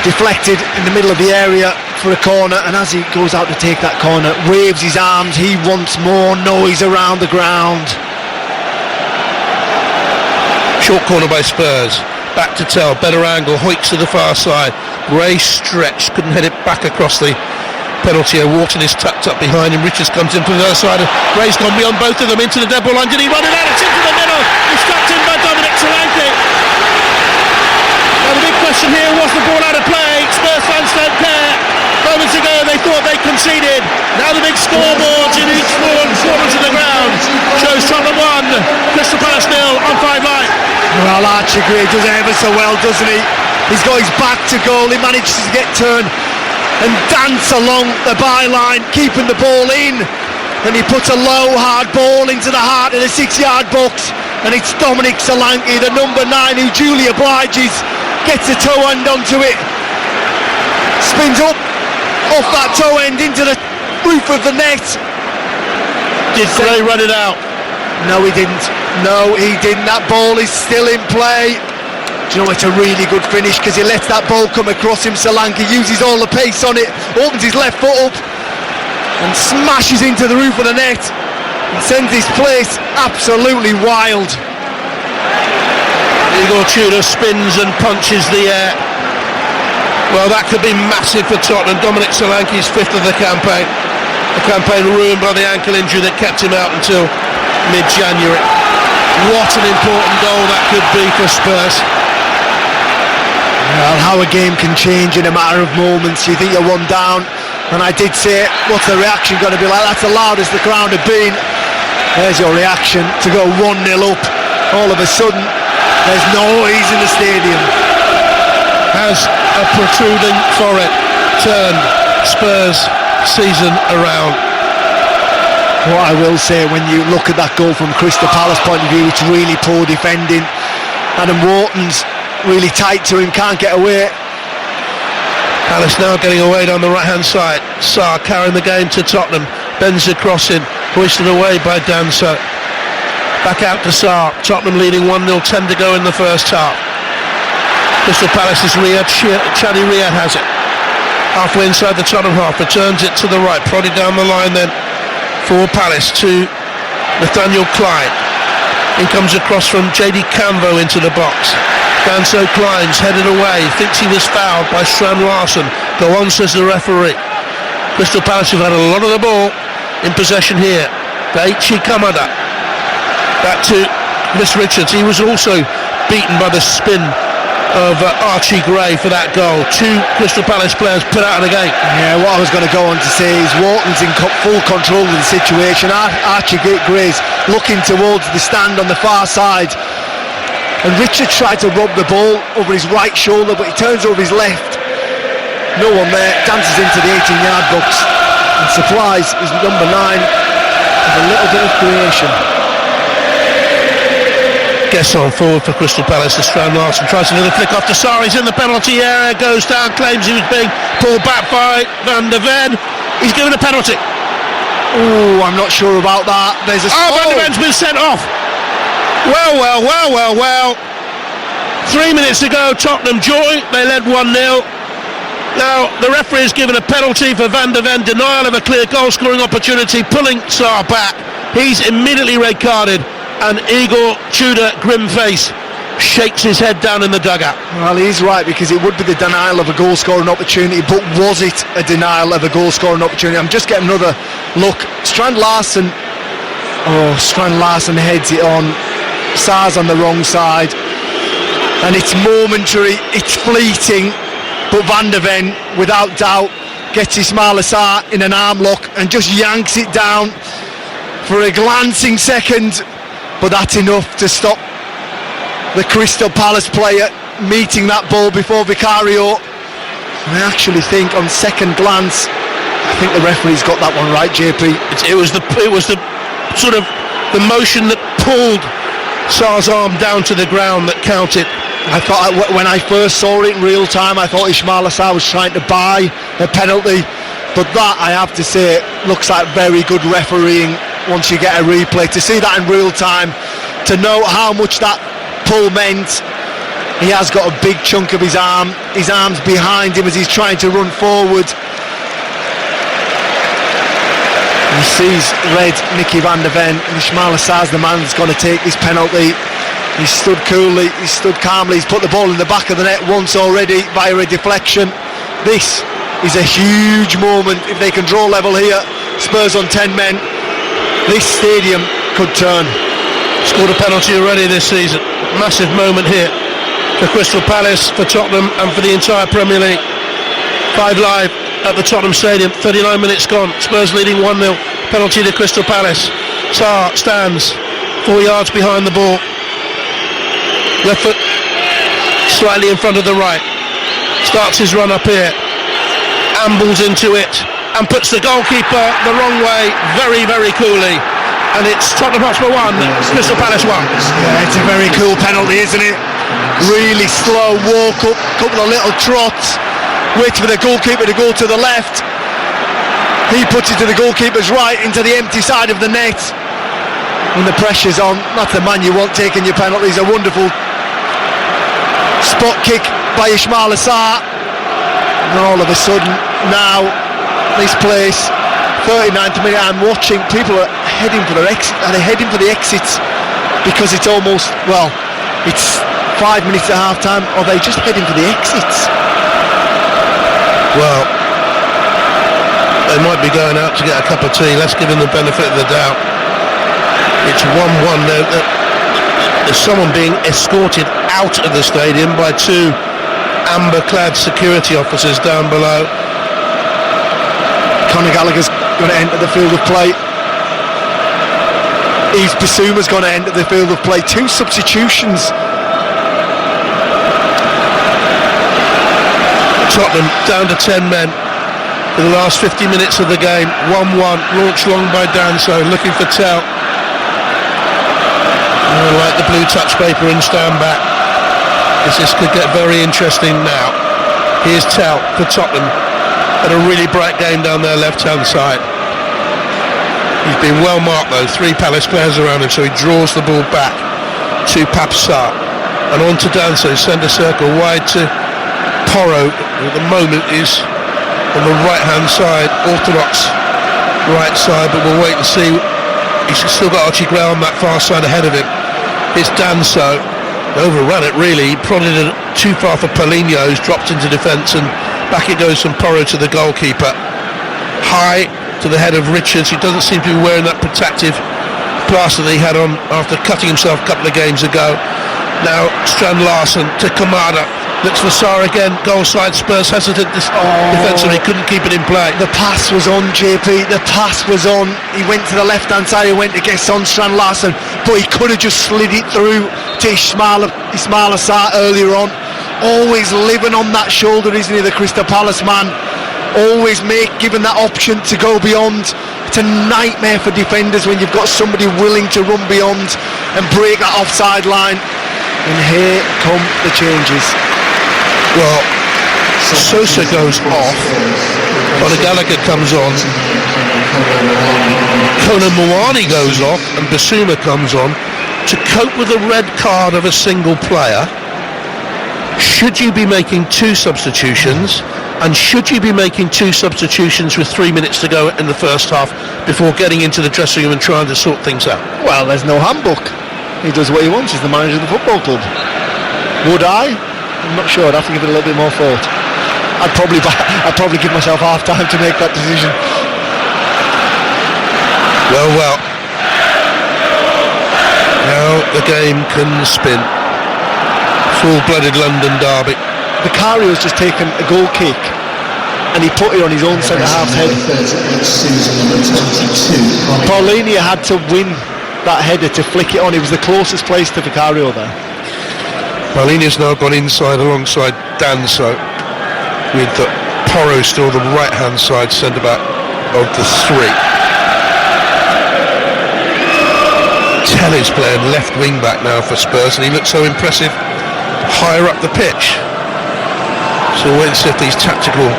deflected in the middle of the area for a corner, and as he goes out to take that corner, waves his arms. He wants more noise around the ground. Short corner by Spurs, back to Tell, better angle, hoiks to the far side. Gray stretched, couldn't head it back across the penalty. Wharton is tucked up behind him. Richards comes in from the other side. Gray's gone beyond both of them into the dead ball line. Did he run it out? It's into the middle. It's tucked in by Dominic Solanke. Now the big question here, was the ball out of play? Spurs fans don't care. Moments ago they thought they conceded. Now the big scoreboards in each corners of the ground shows Tottenham 1, Crystal Palace 0 on 5 line. Well, Archie Gray does it ever so well, doesn't he? He's got his back to goal. He manages to get turned and dance along the byline, keeping the ball in, and he puts a low hard ball into the heart of the 6-yard box, and it's Dominic Solanke, the number 9, who duly obliges, gets a toe end onto it, spins up off that toe end into the roof of the net. Did Gray run it out? No, he didn't. That ball is still in play. Do you know, it's a really good finish because he lets that ball come across him. Solanke uses all the pace on it, opens his left foot up and smashes into the roof of the net and sends this place absolutely wild. Igor Tudor spins and punches the air. Well, that could be massive for Tottenham. Dominic Solanke's 5th of the campaign. The campaign ruined by the ankle injury that kept him out until mid-January. What an important goal that could be for Spurs. Well, how a game can change in a matter of moments. You think you're one down, and I did say, what's the reaction going to be like? That's the loudest the crowd had been. There's your reaction to go 1-0 up. All of a sudden, there's noise in the stadium. Has a protruding forehead turned Spurs season around? What I will say, when you look at that goal from Crystal Palace point of view, it's really poor defending. Adam Wharton's really tight to him, can't get away. Palace now getting away down the right hand side. Sarr carrying the game to Tottenham, bends across him, hoisted away by Danso. Back out to Sarr. Tottenham leading 1-0, 10 to go in the first half. Crystal Palace's Riyad, Chadi Riyad has it. Halfway inside the Tottenham half, returns it to the right, prodded down the line then for Palace to Nathaniel Clyne. In comes across from JD Cambo into the box. Danso climbs, headed away, thinks he was fouled by Strand Larsen. Go on, says the referee. Crystal Palace have had a lot of the ball in possession here. Daichi Kamada. Back to Chris Richards. He was also beaten by the spin of Archie Gray for that goal. 2 Crystal Palace players put out of the game. Yeah, what I was going to go on to say is Wharton's in full control of the situation. Archie Gray's looking towards the stand on the far side, and Richard tried to rob the ball over his right shoulder, but he turns over his left. No one there, dances into the 18-yard box and supplies his number 9 with a little bit of creation. Gesson forward for Crystal Palace. The Strand Larsen tries another flick off to Sarr. He's in the penalty area, goes down, claims he was being pulled back by Van der Ven. He's given a penalty. Oh, I'm not sure about that. There's a Van der Ven's been sent off. Well. 3 minutes ago, Tottenham joy. They led 1-0. Now, the referee has given a penalty for Van der Ven, denial of a clear goal-scoring opportunity, pulling Sarr back. He's immediately red carded, and Igor Tudor, grim face, shakes his head down in the dugout. Well, he's right, because it would be the denial of a goal-scoring opportunity, but was it a denial of a goal-scoring opportunity? I'm just getting another look. Strand Larsen heads it on. Sarr's on the wrong side, and it's momentary, it's fleeting, but Van der Ven, without doubt, gets Ismaila Sarr in an arm lock and just yanks it down for a glancing second, but that's enough to stop the Crystal Palace player meeting that ball before Vicario. And I actually think, on second glance, I think the referee's got that one right, JP. It was the sort of the motion that pulled Sarr's arm down to the ground that counted. I thought, when I first saw it in real time, I thought Ismaila Sarr was trying to buy a penalty, but that, I have to say, looks like very good refereeing once you get a replay. To see that in real time, to know how much that pull meant. He has got a big chunk of his arm's behind him as he's trying to run forward. He sees red Mickey Van der Ven, and Ismaila Sarr's the man that's going to take this penalty. He stood coolly, he stood calmly, he's put the ball in the back of the net once already via a deflection. This is a huge moment. If they can draw level here, Spurs on 10 men, this stadium could turn. Scored a penalty already this season. Massive moment here for Crystal Palace, for Tottenham, and for the entire Premier League. 5 Live at the Tottenham Stadium, 39 minutes gone. Spurs leading 1-0. Penalty to Crystal Palace. Sarr stands 4 yards behind the ball. Left foot slightly in front of the right. Starts his run up here. Ambles into it and puts the goalkeeper the wrong way, very, very coolly. And it's Tottenham Hotspur 1, Crystal Palace 1. Yeah, it's a very cool penalty, isn't it? Really slow walk up, couple of little trots, waits for the goalkeeper to go to the left. He puts it to the goalkeeper's right into the empty side of the net. When the pressure's on, that's the man you want taking your penalties. A wonderful spot kick by Ismaila Sarr. And all of a sudden, now, this place, 39th minute, I'm watching, people are heading for their exit. Are they heading for the exits because it's almost, well, it's 5 minutes at half time, or are they just heading for the exits? Well, they might be going out to get a cup of tea. Let's give them the benefit of the doubt. It's 1-1. There's someone being escorted out of the stadium by 2 amber-clad security officers down below. Conor Gallagher's going to enter the field of play. Yves Bissouma's going to enter the field of play. 2 substitutions. Tottenham down to 10 men for the last 50 minutes of the game. 1-1, launched long by Danso, looking for Tell. Like the blue touch paper and stand back, because this could get very interesting now. Here's Tell for Tottenham, at a really bright game down their left hand side. He's been well marked though, 3 Palace players around him, so he draws the ball back to Papsar and on to Danso, centre circle, wide to Porro, at the moment is on the right hand side, orthodox right side, but we'll wait and see. He's still got Archie Gray on that far side ahead of him. It's Danso, overrun it really, he prodded it too far for Paulinho, who's dropped into defence, and back it goes from Porro to the goalkeeper. High to the head of Richards, who doesn't seem to be wearing that protective plaster that he had on after cutting himself a couple of games ago. Now Strand Larsen to Kamada. Looks for Sarr again, goal side, Spurs hesitant defensively, couldn't keep it in play. The pass was on, JP, the pass was on. He went to the left hand side, he went to get on Strand Larsen, but he could have just slid it through to Ismaila Sarr earlier on. Always living on that shoulder, isn't he, the Crystal Palace man? Always given that option to go beyond. It's a nightmare for defenders when you've got somebody willing to run beyond and break that offside line. And here come the changes. Well, Sosa goes off, Gallagher comes on, Conan Moani goes off, and Basuma comes on to cope with the red card of a single player. Should you be making two substitutions, and should you be making two substitutions with 3 minutes to go in the first half before getting into the dressing room and trying to sort things out? Well, there's no handbook. He does what he wants. He's the manager of the football club. Would I? I'm not sure. I'd have to give it a little bit more thought. I'd probably give myself half time to make that decision. Well. Now the game can spin. Full-blooded London derby. Vicario's just taken a goal kick and he put it on his own centre-half's head. Paulinia had to win that header to flick it on. He was the closest place to Vicario there. Paulinia's now gone inside alongside Danso, with Porro still the right-hand side centre-back of the three. Tell is playing left wing-back now for Spurs, and he looks so impressive higher up the pitch. So we'll wait and see if these tactical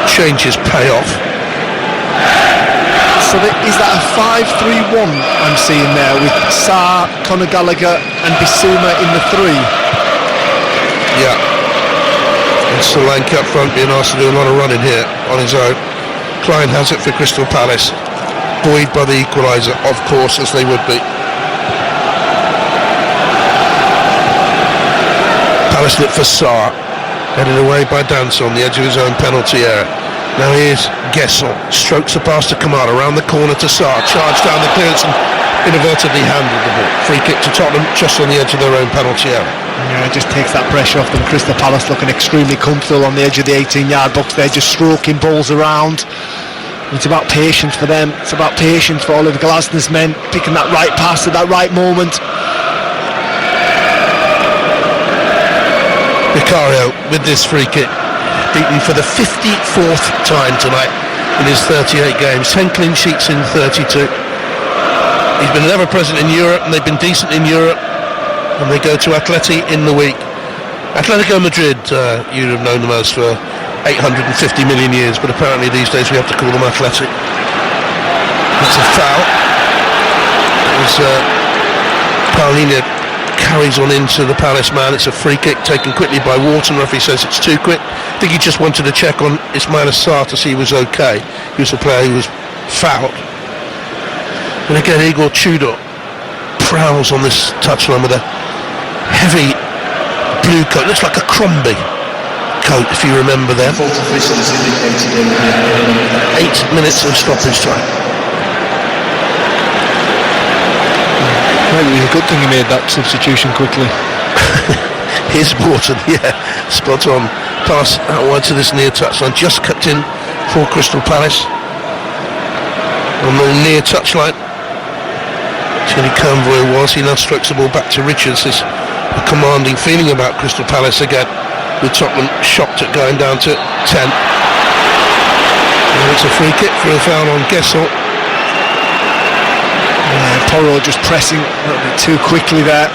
changes pay off. So is that a 5-3-1 I'm seeing there, with Sarr, Conor Gallagher and Bissouma in the three? Yeah. And Solanke up front being asked to do a lot of running here on his own. Klein has it for Crystal Palace. Buoyed by the equaliser, of course, as they would be. Palace look for Sarr. Headed away by Danso on the edge of his own penalty area. Now here's Gesson, strokes the pass to Kamada, around the corner to Sarr, charged down the clearance and inadvertently handled the ball. Free kick to Tottenham, just on the edge of their own penalty area. Yeah, it just takes that pressure off them. Crystal Palace looking extremely comfortable on the edge of the 18-yard box. They're just stroking balls around. It's about patience for them. It's about patience for Oliver Glasner's men, picking that right pass at that right moment. Vicario with this free kick, beaten for the 54th time tonight in his 38 games, 10 clean sheets in 32. He's been ever present in Europe, and they've been decent in Europe, and they go to Atleti in the week. Atletico Madrid, you'd have known them as for 850 million years, but apparently these days we have to call them Athletic. That's a foul. As Paulinia carries on into the Palace man. It's a free kick taken quickly by Wharton. Referee says it's too quick. I think he just wanted to check on Ismaila Sarr to see he was okay. He was a player who was fouled. And again, Igor Tudor prowls on this touchline with a heavy blue coat. Looks like a Crombie coat, if you remember them. 8 minutes of stoppage time. Maybe it was a good thing he made that substitution quickly. Here's Wharton, yeah, spot on. Pass out wide to this near touchline, just cut in for Crystal Palace. On the near touchline, Kenny Convoy was. He now strokes the ball back to Richards. This a commanding feeling about Crystal Palace again, with Tottenham shocked at going down to 10. And it's a free kick for a foul on Gesson. Porro just pressing a little bit too quickly there.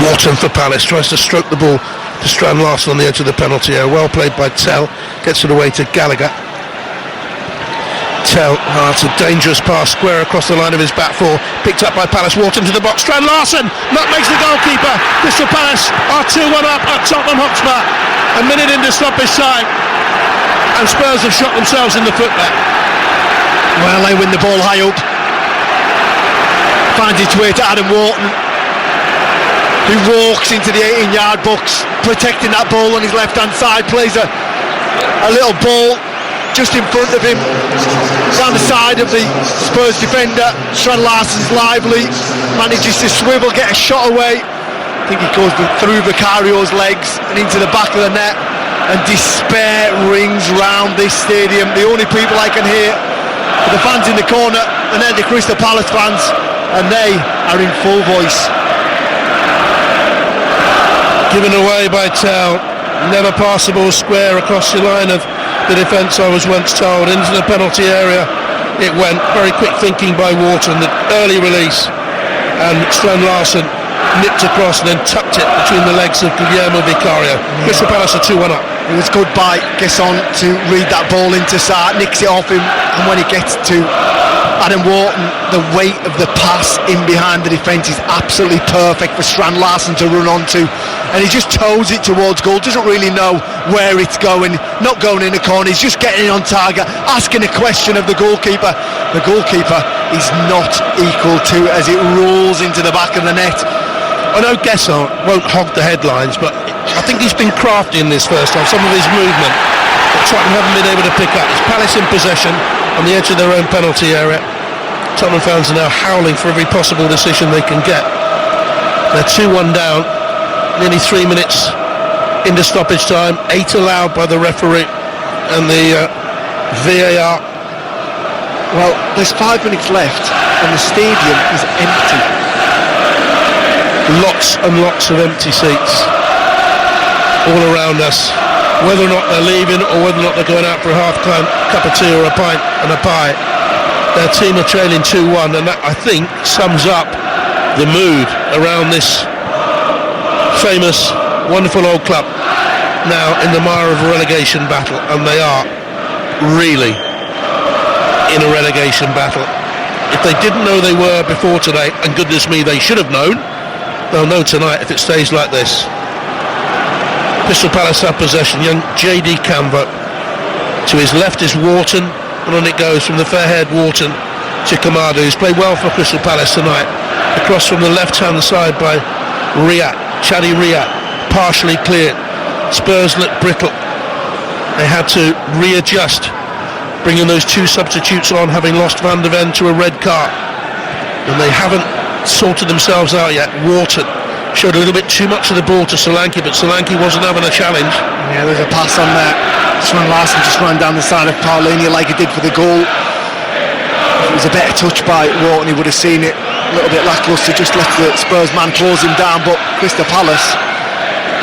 Wharton for Palace tries to stroke the ball to Strand Larsen on the edge of the penalty area. Well played by Tell, gets it away to Gallagher. Tell, it's a dangerous pass, square across the line of his back four, picked up by Palace. Wharton to the box, Strand Larsen nutmegs the goalkeeper. Crystal Palace are 2-1 up at Tottenham Hotspur. A minute into stoppage time, and Spurs have shot themselves in the foot there. Well, they win the ball high up. Finds its way to Adam Wharton, who walks into the 18-yard box, protecting that ball on his left-hand side, plays a little ball just in front of him, down the side of the Spurs defender. Strand Larsen's lively, manages to swivel, get a shot away. I think he goes through Vicario's legs and into the back of the net, and despair rings round this stadium. The only people I can hear are the fans in the corner, and they're the Crystal Palace fans, and they are in full voice. Given away by Tell, never pass the ball square across the line of the defence, I was once told, into the penalty area. It went. Very quick thinking by Wharton, the early release, and Strand Larsen nipped across and then tucked it between the legs of Guillermo Vicario. Crystal Palace are 2-1 up. It was good by Gesson to read that ball into Sarr, nicks it off him, and when it gets to Adam Wharton, the weight of the pass in behind the defence is absolutely perfect for Strand Larsen to run onto, and he just toes it towards goal, doesn't really know where it's going, not going in the corner, he's just getting it on target, asking a question of the goalkeeper. The goalkeeper is not equal to it as it rolls into the back of the net. I know Gesson won't hog the headlines, but I think he's been crafty in this first half. Some of his movement that Tottenham haven't been able to pick up. It's Palace in possession on the edge of their own penalty area. Tottenham fans are now howling for every possible decision they can get. They're 2-1 down, nearly 3 minutes into stoppage time, 8 allowed by the referee and the VAR. Well, there's 5 minutes left and the stadium is empty. Lots and lots of empty seats all around us. Whether or not they're leaving or whether or not they're going out for a half-time cup of tea or a pint and a pie, their team are trailing 2-1, and that, I think, sums up the mood around this famous, wonderful old club now in the mire of a relegation battle, and they are really in a relegation battle. If they didn't know they were before today, and goodness me, they should have known, they'll know tonight if it stays like this. Crystal Palace have possession. Young J.D. Cambo. To his left is Wharton, and on it goes from the fair-haired Wharton to Kamada, who's played well for Crystal Palace tonight. Across from the left-hand side by Riyad, Chadi Riyad, partially cleared. Spurs look brittle. They had to readjust, bringing those 2 substitutes on, having lost Van der Ven to a red card. And they haven't sorted themselves out yet. Wharton showed a little bit too much of the ball to Solanke, but Solanke wasn't having a challenge. Yeah, there's a pass on there. Strand Larsen just ran down the side of Paulinia like he did for the goal. If it was a better touch by Wharton, he would have seen it. A little bit lacklustre, just let the Spurs man close him down, but Crystal Palace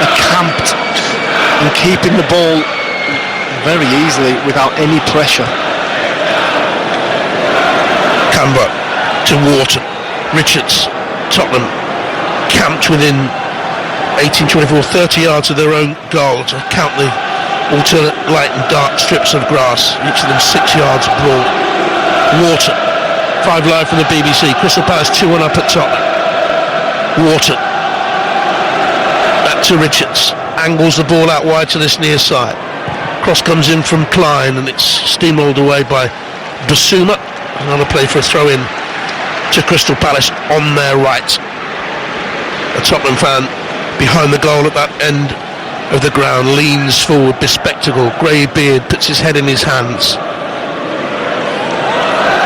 are camped and keeping the ball very easily without any pressure. Cambo to Wharton. Richards, Tottenham camped within 18, 24, 30 yards of their own goal to count the alternate light and dark strips of grass, each of them 6 yards broad. Wharton, 5 live from the BBC. Crystal Palace 2-1 up at Tottenham. Wharton, back to Richards, angles the ball out wide to this near side. Cross comes in from Klein and it's steamrolled away by Basuma. Another play for a throw-in to Crystal Palace on their right. A Tottenham fan behind the goal at that end of the ground leans forward, bespectacled, grey beard, puts his head in his hands.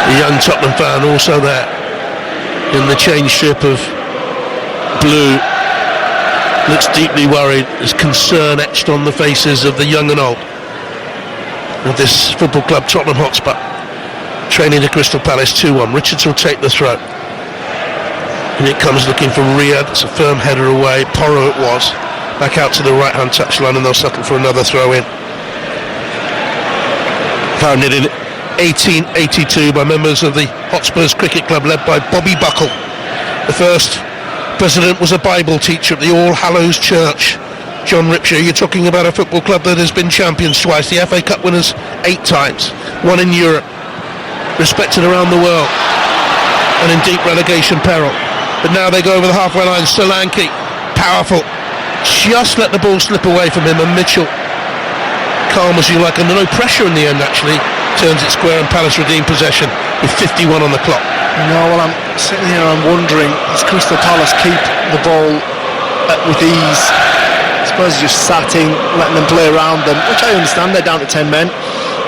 The young Tottenham fan also there in the change strip of blue looks deeply worried. There's concern etched on the faces of the young and old of this football club, Tottenham Hotspur. Training to Crystal Palace 2-1. Richards will take the throw. And it comes looking for Riyad. It's a firm header away. Porro it was. Back out to the right-hand touchline and they'll settle for another throw in. Founded in 1882 by members of the Hotspurs Cricket Club led by Bobby Buckle. The first president was a Bible teacher at the All Hallows Church. John Ripshire, you're talking about a football club that has been champions twice, the FA Cup winners 8 times, one in Europe, respected around the world, and in deep relegation peril. But now they go over the halfway line. Solanke, powerful, just let the ball slip away from him, and Mitchell, calm as you like, and no pressure in the end actually, turns it square and Palace redeem possession with 51 on the clock. Well, I'm sitting here, I'm wondering, does Crystal Palace keep the ball with ease? Spurs just sat in, letting them play around them, which I understand, they're down to 10 men.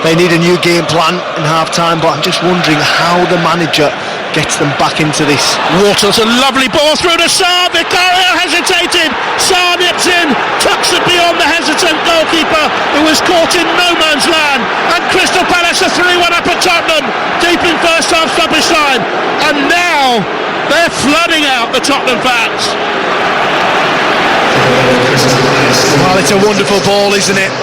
They need a new game plan in half-time, but I'm just wondering how the manager gets them back into this. Waters, a lovely ball through to Sarr. Vicario hesitated. Sarr nips in, tucks it beyond the hesitant goalkeeper, who was caught in no man's land. And Crystal Palace are 3-1 up at Tottenham, deep in first half stoppage time. And now they're flooding out the Tottenham fans. Well, it's a wonderful ball, isn't it?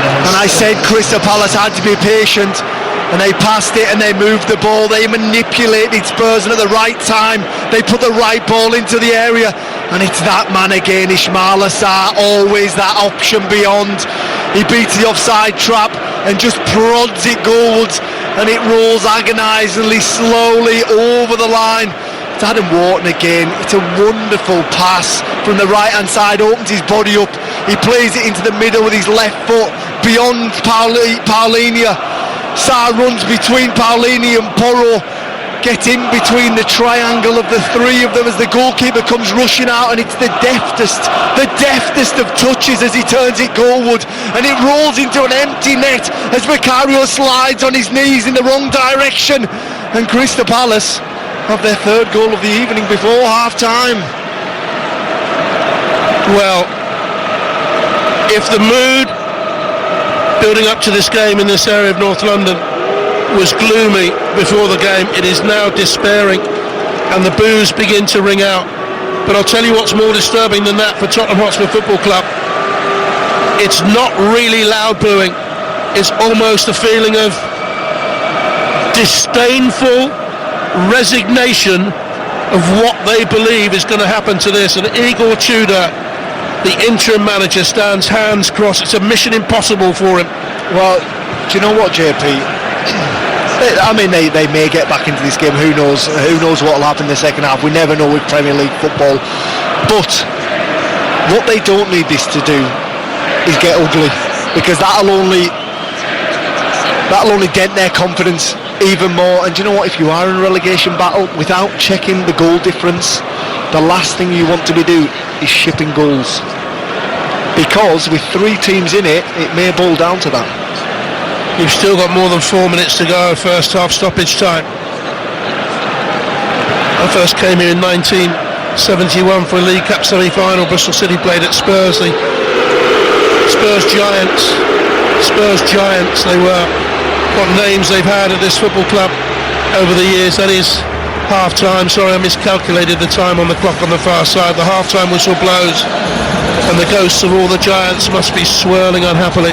And I said Crystal Palace had to be patient, and they passed it and they moved the ball. They manipulated Spurs, and at the right time they put the right ball into the area. And it's that man again, Ismaila Sarr, always that option beyond. He beats the offside trap and just prods it goalwards, and it rolls agonisingly slowly over the line. It's Adam Wharton again. It's a wonderful pass from the right hand side, opens his body up, he plays it into the middle with his left foot beyond Paulinho. Sarr runs between Paulinho and Porro, get in between the triangle of the three of them as the goalkeeper comes rushing out, and it's the deftest of touches as he turns it goalward, and it rolls into an empty net as Vicario slides on his knees in the wrong direction, and Crystal Palace have their third goal of the evening before half-time. Well, if the mood building up to this game in this area of North London was gloomy before the game, it is now despairing, and the boos begin to ring out. But I'll tell you what's more disturbing than that for Tottenham Hotspur Football Club. It's not really loud booing. It's almost a feeling of disdainful resignation of what they believe is going to happen to this. And Igor Tudor, the interim manager, stands hands crossed. It's a mission impossible for him. Well, do you know what, JP? I mean, they may get back into this game. Who knows what will happen in the second half. We never know with Premier League football. But what they don't need this to do is get ugly, because that'll only dent their confidence even more. And do you know what? If you are in a relegation battle, without checking the goal difference, the last thing you want to be doing is shipping goals, because with three teams in it, it may boil down to that. You've still got more than 4 minutes to go, first half stoppage time. I first came here in 1971 for a League Cup semi-final. Bristol City played at Spurs. The Spurs Giants, they were. What names they've had at this football club over the years. That is half-time. Sorry, I miscalculated the time on the clock on the far side. The half-time whistle blows, and the ghosts of all the Giants must be swirling unhappily,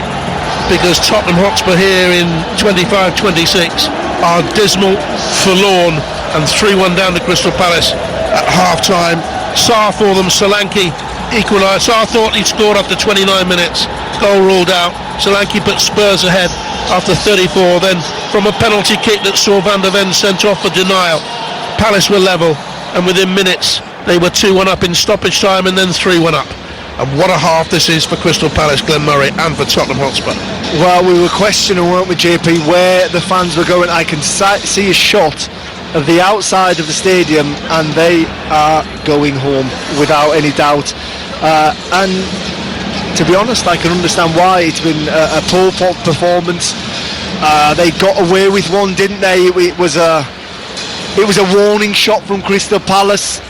because Tottenham Hotspur here in 25-26 are dismal, forlorn, and 3-1 down to Crystal Palace at half-time. Sarr for them, Solanke equalised. Sarr thought he'd scored after 29 minutes. Goal ruled out. Solanke put Spurs ahead after 34. Then from a penalty kick that saw Van der Ven sent off for denial, Palace were level, and within minutes they were 2-1 up in stoppage time, and then 3-1 up. And what a half this is for Crystal Palace, Glenn Murray, and for Tottenham Hotspur. Well, we were questioning, weren't we, JP, where the fans were going. I can see a shot of the outside of the stadium, and they are going home without any doubt. And to be honest, I can understand why. It's been a poor performance. They got away with one, didn't they? It was a warning shot from Crystal Palace.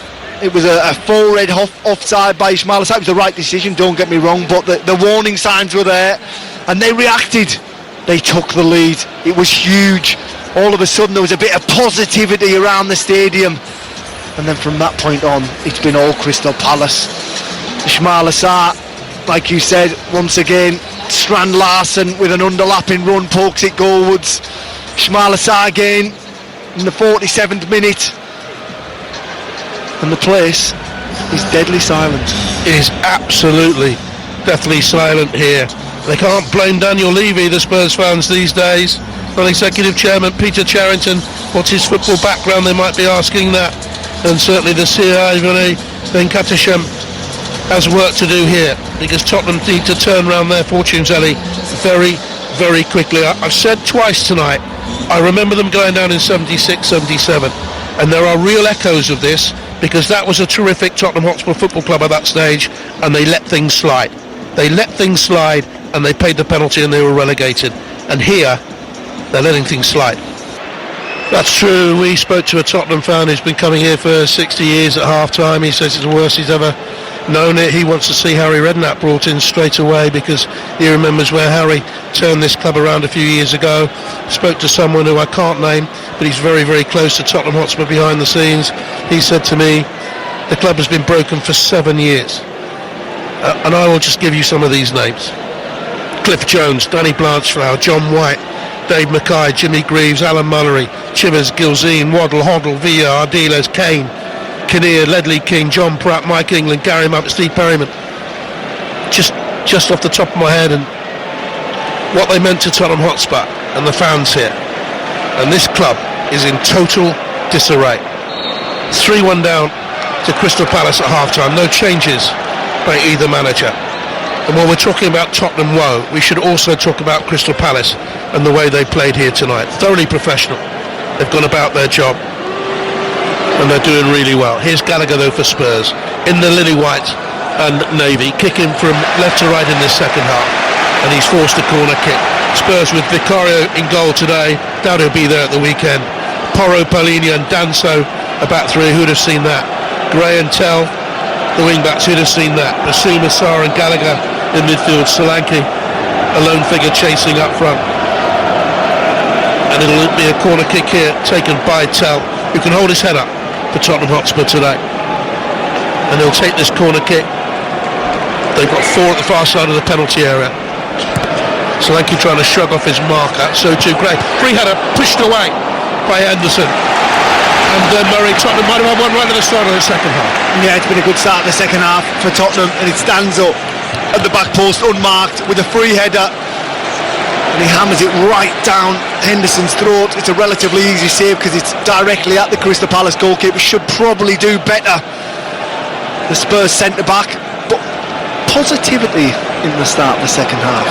It was a full red offside by Ismaila Sarr. It was the right decision, don't get me wrong, but the warning signs were there, and they reacted. They took the lead. It was huge. All of a sudden there was a bit of positivity around the stadium, and then from that point on, it's been all Crystal Palace. Ismaila Sarr, like you said, once again, Strand Larsen with an underlapping run pokes it goalwards. Ismaila Sarr again in the 47th minute. And the place is deadly silent. It is absolutely deathly silent here. They can't blame Daniel Levy, the Spurs fans these days. Non-executive chairman Peter Charrington, what's his football background, they might be asking that. And certainly the CI Venkatesham has work to do here, because Tottenham need to turn around their fortunes, Ellie, very, very quickly. I've said twice tonight, I remember them going down in 76, 77, and there are real echoes of this, because that was a terrific Tottenham Hotspur Football Club at that stage, and they let things slide. They let things slide, and they paid the penalty, and they were relegated. and here they're letting things slide. That's true. We spoke to a Tottenham fan who's been coming here for 60 years at half-time. He says it's the worst he's ever known it. He wants to see Harry Redknapp brought in straight away because he remembers where Harry turned this club around a few years ago. Spoke to someone who I can't name, but he's very, very close to Tottenham Hotspur behind the scenes. He said to me, the club has been broken for 7 years. And I will just give you some of these names. Cliff Jones, Danny Blanchflower, John White, Dave Mackay, Jimmy Greaves, Alan Mullery, Chivers, Gilzine, Waddle, Hoddle, Villa, Ardiles, Kane, Kinnear, Ledley King, John Pratt, Mike England, Gary Muppet, Steve Perryman. Just off the top of my head, and what they meant to Tottenham Hotspur and the fans here. And this club is in total disarray. 3-1 down to Crystal Palace at half-time. No changes by either manager. And while we're talking about Tottenham woe, we should also talk about Crystal Palace and the way they played here tonight. Thoroughly professional. They've gone about their job and they're doing really well. Here's Gallagher though for Spurs in the lily white and navy, kicking from left to right in this second half, and he's forced a corner kick. Spurs with Vicario in goal today. Doubt he'll be there at the weekend. Porro, Polini and Danso, a back three. Who'd have seen that? Gray and Tell, the wing backs, who'd have seen that? Basuma, Sarr and Gallagher in midfield. Solanke, a lone figure chasing up front. And it'll be a corner kick here taken by Tell, who can hold his head up for Tottenham Hotspur today. And he'll take this corner kick. They've got 4 at the far side of the penalty area. Solanke trying to shrug off his marker, so too Gray. Free header pushed away by Henderson. And Murray, Tottenham might have had one right at the start of the second half. Yeah, it's been a good start in the second half for Tottenham, and it stands up at the back post unmarked with a free header, and he hammers it right down Henderson's throat. It's a relatively easy save because it's directly at the Crystal Palace goalkeeper. Should probably do better, the Spurs centre back, but positivity in the start of the second half.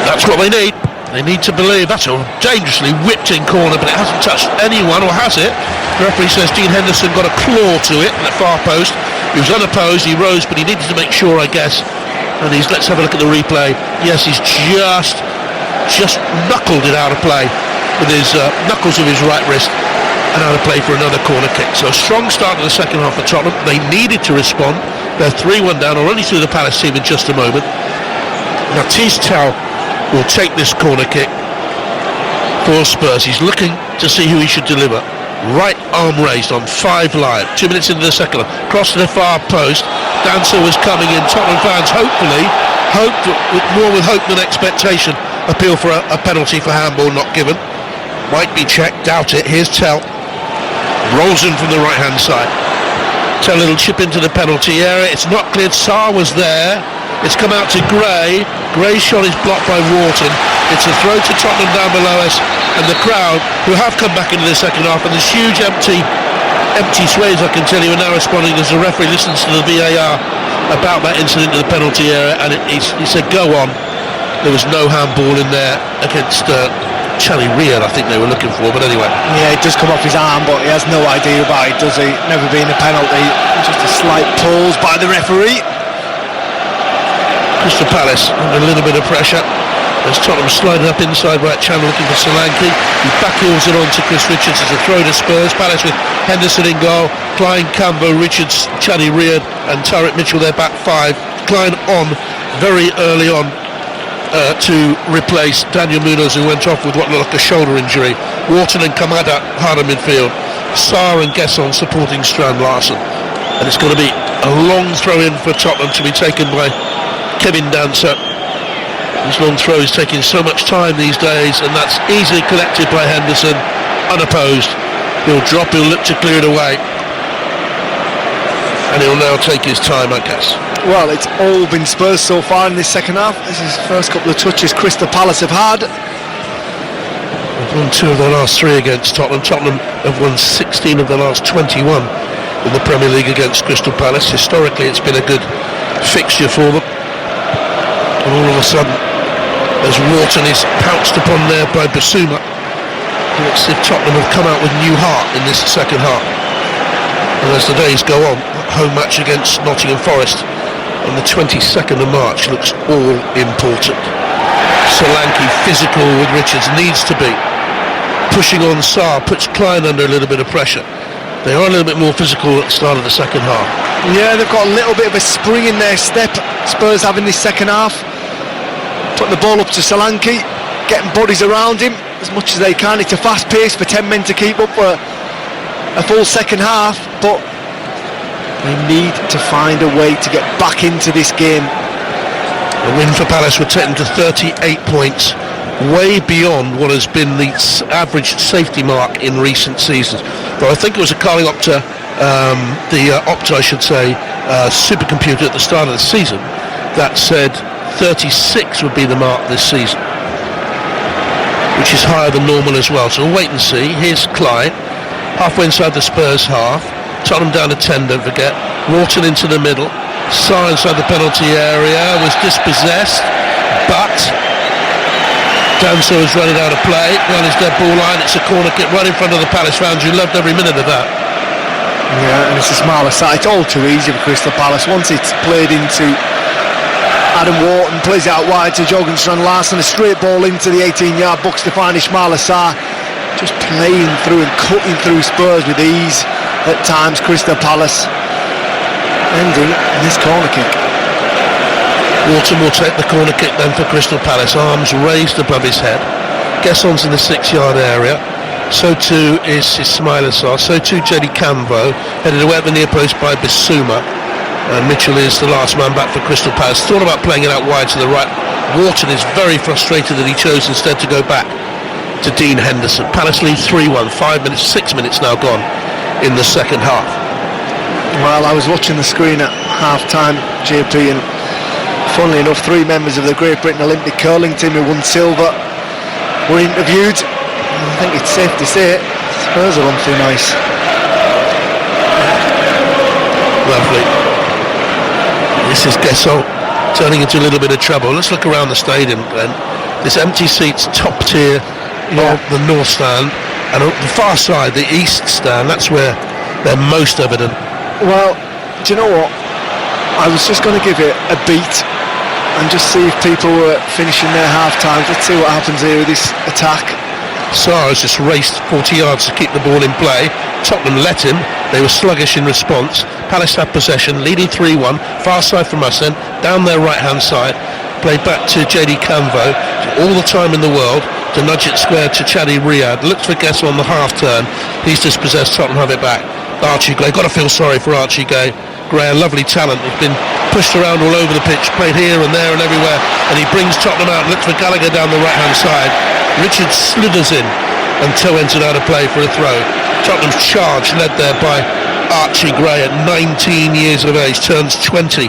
That's what they need. They need to believe. That's a dangerously whipped in corner, but it hasn't touched anyone, or has it? The referee says Dean Henderson got a claw to it in the far post. He was unopposed, he rose, but he needed to make sure, I guess. And let's have a look at the replay. Yes, he's just knuckled it out of play with his knuckles of his right wrist, and out of play for another corner kick. So a strong start to the second half for Tottenham. They needed to respond. They're 3-1 down, or only through the Palace team in just a moment. Now Tees Tell will take this corner kick for Spurs. He's looking to see who he should deliver. Right arm raised on 5 live. 2 minutes into the second half. Cross to the far post. Dancer was coming in. Tottenham fans hoped with hope than expectation, appeal for a penalty for handball not given. Might be checked, doubt it. Here's Tell. Rolls in from the right hand side. Tell, little chip into the penalty area. It's not cleared. Sarr was there. It's come out to Gray. Gray's shot is blocked by Wharton. It's a throw to Tottenham down below us, and the crowd, who have come back into the second half, and there's huge empty sways, I can tell you, are now responding as the referee listens to the VAR about that incident in the penalty area, and he said go on. There was no handball in there against Charlie Reard, I think they were looking for, but anyway. Yeah, it does come off his arm, but he has no idea about it, does he? Never been a penalty, just a slight pause by the referee. Crystal Palace under a little bit of pressure as Tottenham sliding up inside right channel looking for Solanke. He backheels it on to Chris Richards as a throw to Spurs. Palace with Henderson in goal, Klein, Cambo, Richards, Charlie Reard and Tariq Mitchell, their back 5. Klein on very early on to replace Daniel Munoz, who went off with what looked like a shoulder injury. Wharton and Kamada hard on midfield. Sarr and Gesson supporting Strand Larsen. And it's going to be a long throw in for Tottenham to be taken by Kevin Dancer. His long throw is taking so much time these days, and that's easily collected by Henderson, unopposed. He'll drop, he'll look to clear it away, and he'll now take his time, I guess. Well, it's all been Spurs so far in this second half. This is the first couple of touches Crystal Palace have had. They've won 2 of their last 3 against Tottenham. Tottenham have won 16 of their last 21 in the Premier League against Crystal Palace. Historically, it's been a good fixture for them. And all of a sudden, as Wharton is pounced upon there by Basuma, it looks as if Tottenham have come out with new heart in this second half. And as the days go on, home match against Nottingham Forest on the 22nd of March looks all important. Solanke physical with Richards, needs to be. Pushing on Sarr, puts Klein under a little bit of pressure. They are a little bit more physical at the start of the second half. Yeah, they've got a little bit of a spring in their step, Spurs having this second half. Putting the ball up to Solanke, getting bodies around him as much as they can. It's a fast pace for 10 men to keep up for a full second half, but they need to find a way to get back into this game. A win for Palace would take them to 38 points, way beyond what has been the average safety mark in recent seasons. But I think it was a Carling Opta, Opta I should say, supercomputer at the start of the season that said 36 would be the mark this season, which is higher than normal as well. So we'll wait and see. Here's Klein, halfway inside the Spurs half. Tottenham down to 10, don't forget. Wharton into the middle. Sarr inside the penalty area, was dispossessed, but Danso has run it out of play, run his dead ball line. It's a corner kick right in front of the Palace fans who loved every minute of that. Yeah, and it's a smaller side. It's all too easy for Crystal Palace. Once it's played into Adam Wharton, plays it out wide to Jorgensen Larsson, a straight ball into the 18-yard box to find Ismaila Sarr, just playing through and cutting through Spurs with ease at times. Crystal Palace ending in this corner kick. Wharton will take the corner kick then for Crystal Palace, arms raised above his head. Gesson's in the 6-yard area, so too is Ismaila Sarr, so too Jedi Camvo, headed away at the near post by Bissouma, and Mitchell is the last man back for Crystal Palace. Thought about playing it out wide to the right. Wharton is very frustrated that he chose instead to go back to Dean Henderson. Palace lead 3-1, 6 minutes now gone in the second half. Well, I was watching the screen at half-time, JP, and funnily enough, 3 members of the Great Britain Olympic curling team who won silver were interviewed. I think it's safe to say Spurs are on too nice. Lovely. This is Gesson turning into a little bit of trouble. Let's look around the stadium, Glenn. This empty seats, top tier of the north stand, and on the far side, the east stand, that's where they're most evident. Well, do you know what? I was just going to give it a beat and just see if people were finishing their half times. Let's see what happens here with this attack. Sarr has just raced 40 yards to keep the ball in play. Tottenham let him. They were sluggish in response. Palace had possession, leading 3-1. Far side from us then, down their right-hand side. Played back to JD Camvo. All the time in the world to nudge it square to Chadi Riyad. Looks for Gesson on the half-turn. He's dispossessed. Tottenham have it back. Archie Gray. Got to feel sorry for Archie Gray. A lovely talent. He's been pushed around all over the pitch, played here and there and everywhere, and he brings Tottenham out and looks for Gallagher down the right-hand side. Richards slithers in and toe entered out of play for a throw. Tottenham's charge led there by Archie Gray at 19 years of age, turns 20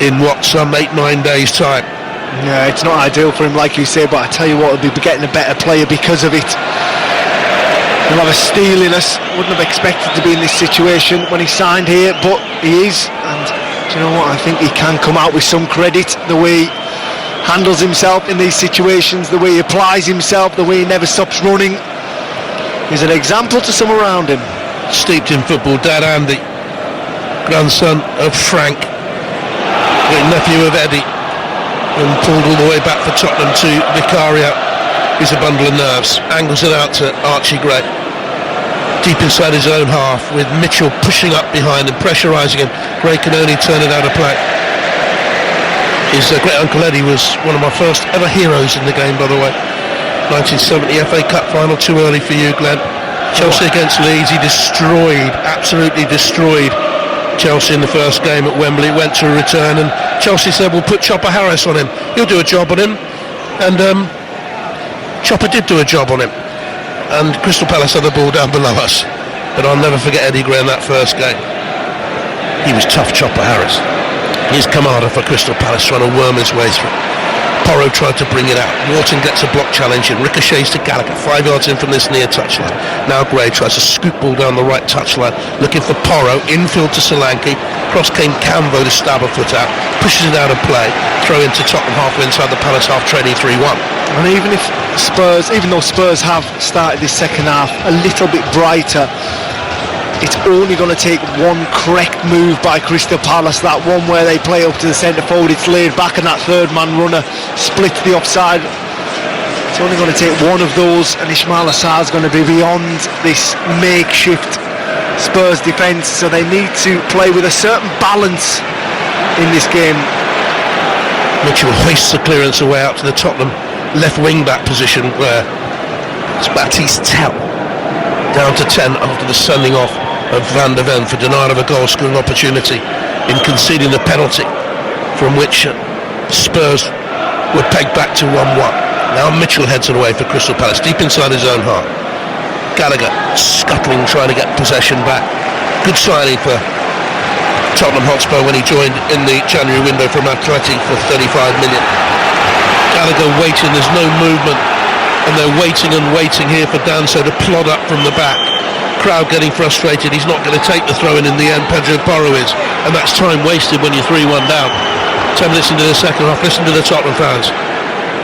in what, some 8-9 days time. Yeah, it's not ideal for him like you say, but I tell you what, he'll be getting a better player because of it. He'll have a steeliness. Wouldn't have expected to be in this situation when he signed here, but he is, and do you know what, I think he can come out with some credit, the way he handles himself in these situations, the way he applies himself, the way he never stops running. He's an example to some around him. Steeped in football, Dad Andy, grandson of Frank, great nephew of Eddie, and pulled all the way back for Tottenham to Vicaria. He's a bundle of nerves, angles it out to Archie Gray, deep inside his own half, with Mitchell pushing up behind and pressurising him. Gray can only turn it out of play. His great uncle Eddie was one of my first ever heroes in the game, by the way. 1970 FA Cup final, too early for you, Glenn. Chelsea against Leeds, he destroyed, absolutely destroyed Chelsea in the first game at Wembley. Went to a return and Chelsea said, we'll put Chopper Harris on him, he'll do a job on him. And Chopper did do a job on him, and Crystal Palace had the ball down below us. But I'll never forget Eddie Gray in that first game. He was tough, Chopper Harris. Here's Kamada for Crystal Palace, trying to worm his way through. Porro tried to bring it out. Wharton gets a block challenge and ricochets to Gallagher, 5 yards in from this near touchline. Now Gray tries to scoop ball down the right touchline, looking for Porro, infield to Solanke. Cross came Camvo to stab a foot out, pushes it out of play, throw into Tottenham halfway inside the Palace half, trading 3-1. And even though Spurs have started this second half a little bit brighter, it's only going to take one correct move by Crystal Palace, that one where they play up to the centre forward, it's laid back and that third man runner splits the offside. It's only going to take one of those and Ismail Assar's going to be beyond this makeshift Spurs defence, so they need to play with a certain balance in this game. Mitchell hoists the clearance away out to the Tottenham left wing back position, where it's Baptiste Tell down to 10 after the sending off of Van de Ven for denial of a goal scoring opportunity in conceding the penalty, from which Spurs were pegged back to 1-1. Now Mitchell heads it away for Crystal Palace, deep inside his own half. Gallagher scuttling, trying to get possession back. Good signing for Tottenham Hotspur when he joined in the January window from Atleti for 35 million. Gallagher waiting, there's no movement, and they're waiting and waiting here for Danso to plod up from the back. Crowd getting frustrated, he's not going to take the throw-in the end, Pedro Porro is, and that's time wasted when you're 3-1 down. 10 minutes into the second half, listen to the Tottenham fans.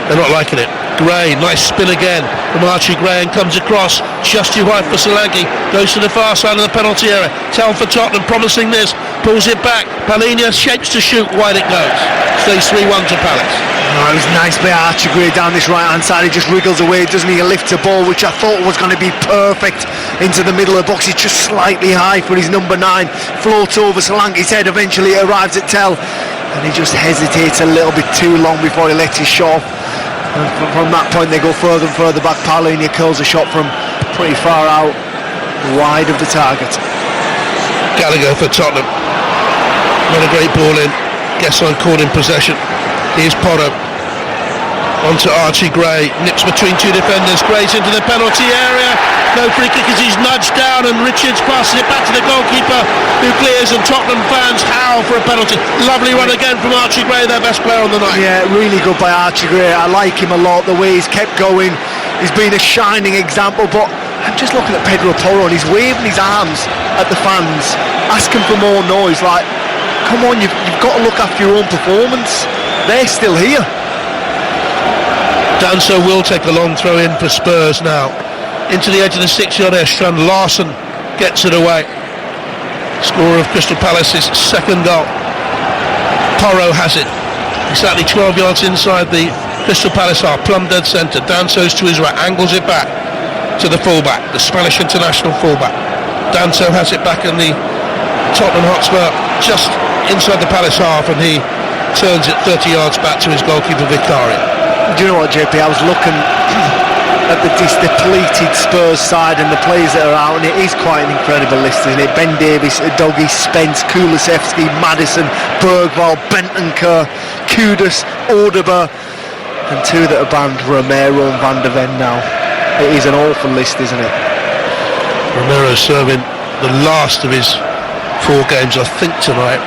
They're not liking it. Gray, nice spin again from Archie Gray, and comes across just too high for Solanke, goes to the far side of the penalty area. Tell for Tottenham, promising this, pulls it back, Palhinha shapes to shoot, wide it goes. Stays 3-1 to Palace. Oh, it was nice by Archie Gray down this right hand side. He just wriggles away, doesn't he? He lifts a ball which I thought was going to be perfect into the middle of the box. It's just slightly high for his number 9, floats over Solanke's head, eventually it arrives at Tell, and he just hesitates a little bit too long before he lets his shot off. And from that point they go further and further back. Palhinha curls a shot from pretty far out, wide of the target. Gallagher for Tottenham, not a great ball in, Gesson caught in possession. Here's Porro onto Archie Gray, nips between two defenders, Gray's into the penalty area, no free kick as he's nudged down, and Richards passes it back to the goalkeeper who clears, and Tottenham fans howl for a penalty. Lovely run again from Archie Gray, their best player on the night. Yeah, really good by Archie Gray. I like him a lot, the way he's kept going. He's been a shining example, but I'm just looking at Pedro Porro and he's waving his arms at the fans, asking for more noise, like, come on, you've got to look after your own performance. They're still here. Danso will take a long throw in for Spurs now. Into the edge of the 6-yard area, Strand Larson gets it away. Scorer of Crystal Palace's second goal. Porro has it. Exactly 12 yards inside the Crystal Palace half, plumb dead centre. Danso's to his right, angles it back to the fullback, the Spanish international fullback. Danso has it back in the Tottenham Hotspur, just inside the Palace half, and he turns it 30 yards back to his goalkeeper Vicaria. Do you know what, JP? I was looking at the depleted Spurs side and the players that are out, and it is quite an incredible list, isn't it? Ben Davies, Udogie, Spence, Kulusevski, Maddison, Bergvall, Bentancur, Kudus, Odeber, and 2 that are banned, Romero and Van de Ven now. It is an awful list, isn't it? Romero serving the last of his 4 games, I think, tonight.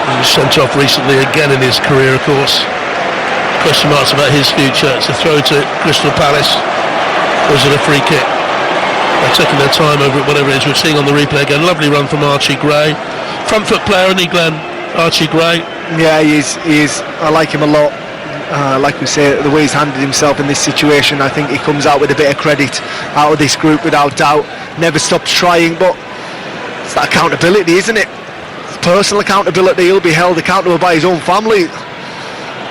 He was sent off recently again in his career, of course. Question marks about his future. It's a throw to Crystal Palace. Was it a free kick? They're taking their time over it, whatever it is. We're seeing on the replay again. Lovely run from Archie Gray. Front foot player, isn't he, Glenn? Archie Gray. Yeah, he is. I like him a lot. Like we say, the way he's handled himself in this situation, I think he comes out with a bit of credit out of this group without doubt. Never stops trying, but it's that accountability, isn't it? It's personal accountability. He'll be held accountable by his own family.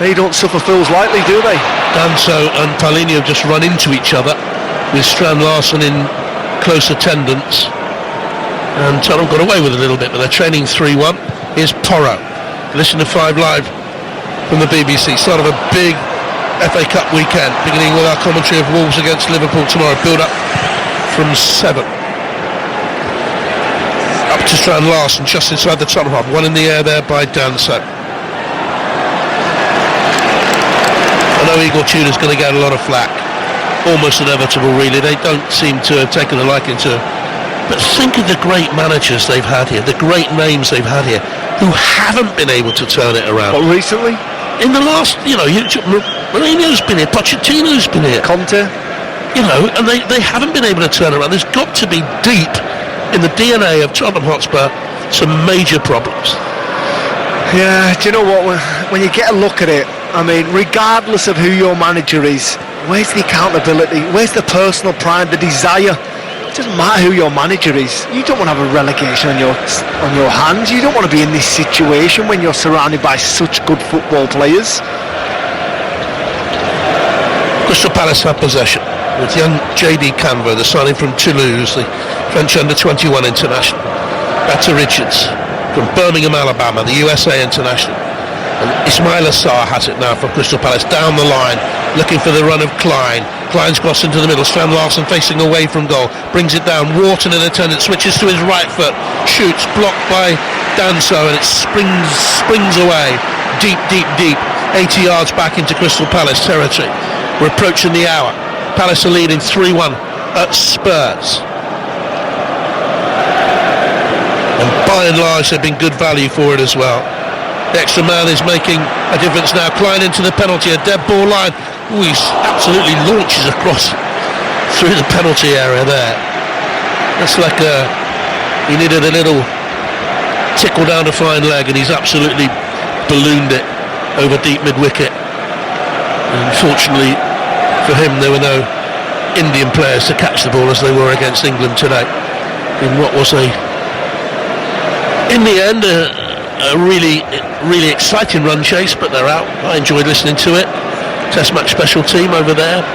They don't suffer fools lightly, do they? Danso and Palhinha have just run into each other, with Strand Larson in close attendance, and Tottenham got away with it a little bit, but they're training 3-1. Here's Porro. Listen to 5 Live from the BBC. Start of a big FA Cup weekend, beginning with our commentary of Wolves against Liverpool tomorrow. Build up from 7. Up to Strand Larson, just inside the Tottenham half. One in the air there by Danso. I know Igor Tudor's going to get a lot of flack, almost inevitable really. They don't seem to have taken a liking to him. But think of the great managers they've had here, the great names they've had here, who haven't been able to turn it around. But recently? In the last, Mourinho's been here, Pochettino's been here. Conte? And they haven't been able to turn around. There's got to be deep in the DNA of Tottenham Hotspur some major problems. Yeah, do you know what? When you get a look at it, I mean, regardless of who your manager is, where's the accountability? Where's the personal pride, the desire it doesn't matter who your manager is. You don't want to have a relegation on your hands. You don't want to be in this situation when you're surrounded by such good football players. Crystal Palace have possession with young JD Canva, the signing from Toulouse, the French under-21 international. Back to Richards from Birmingham, Alabama, the USA international. And Ismail Assar has it now for Crystal Palace, down the line, looking for the run of Klein. Klein's crossed into the middle, Stan Larsson facing away from goal, brings it down, Wharton in attendance, switches to his right foot, shoots, blocked by Danso, and it springs away, deep, 80 yards back into Crystal Palace territory. We're approaching the hour. Palace are leading 3-1 at Spurs. And by and large, they've been good value for it as well. The extra man is making a difference now. Klein into the penalty, a dead ball line. Ooh, he absolutely launches across through the penalty area there. That's like he needed a little tickle down the fine leg, and he's absolutely ballooned it over deep mid-wicket. Unfortunately for him, there were no Indian players to catch the ball as they were against England today in what was in the end a really exciting run chase, but they're out. I enjoyed listening to it. Test match special team over there,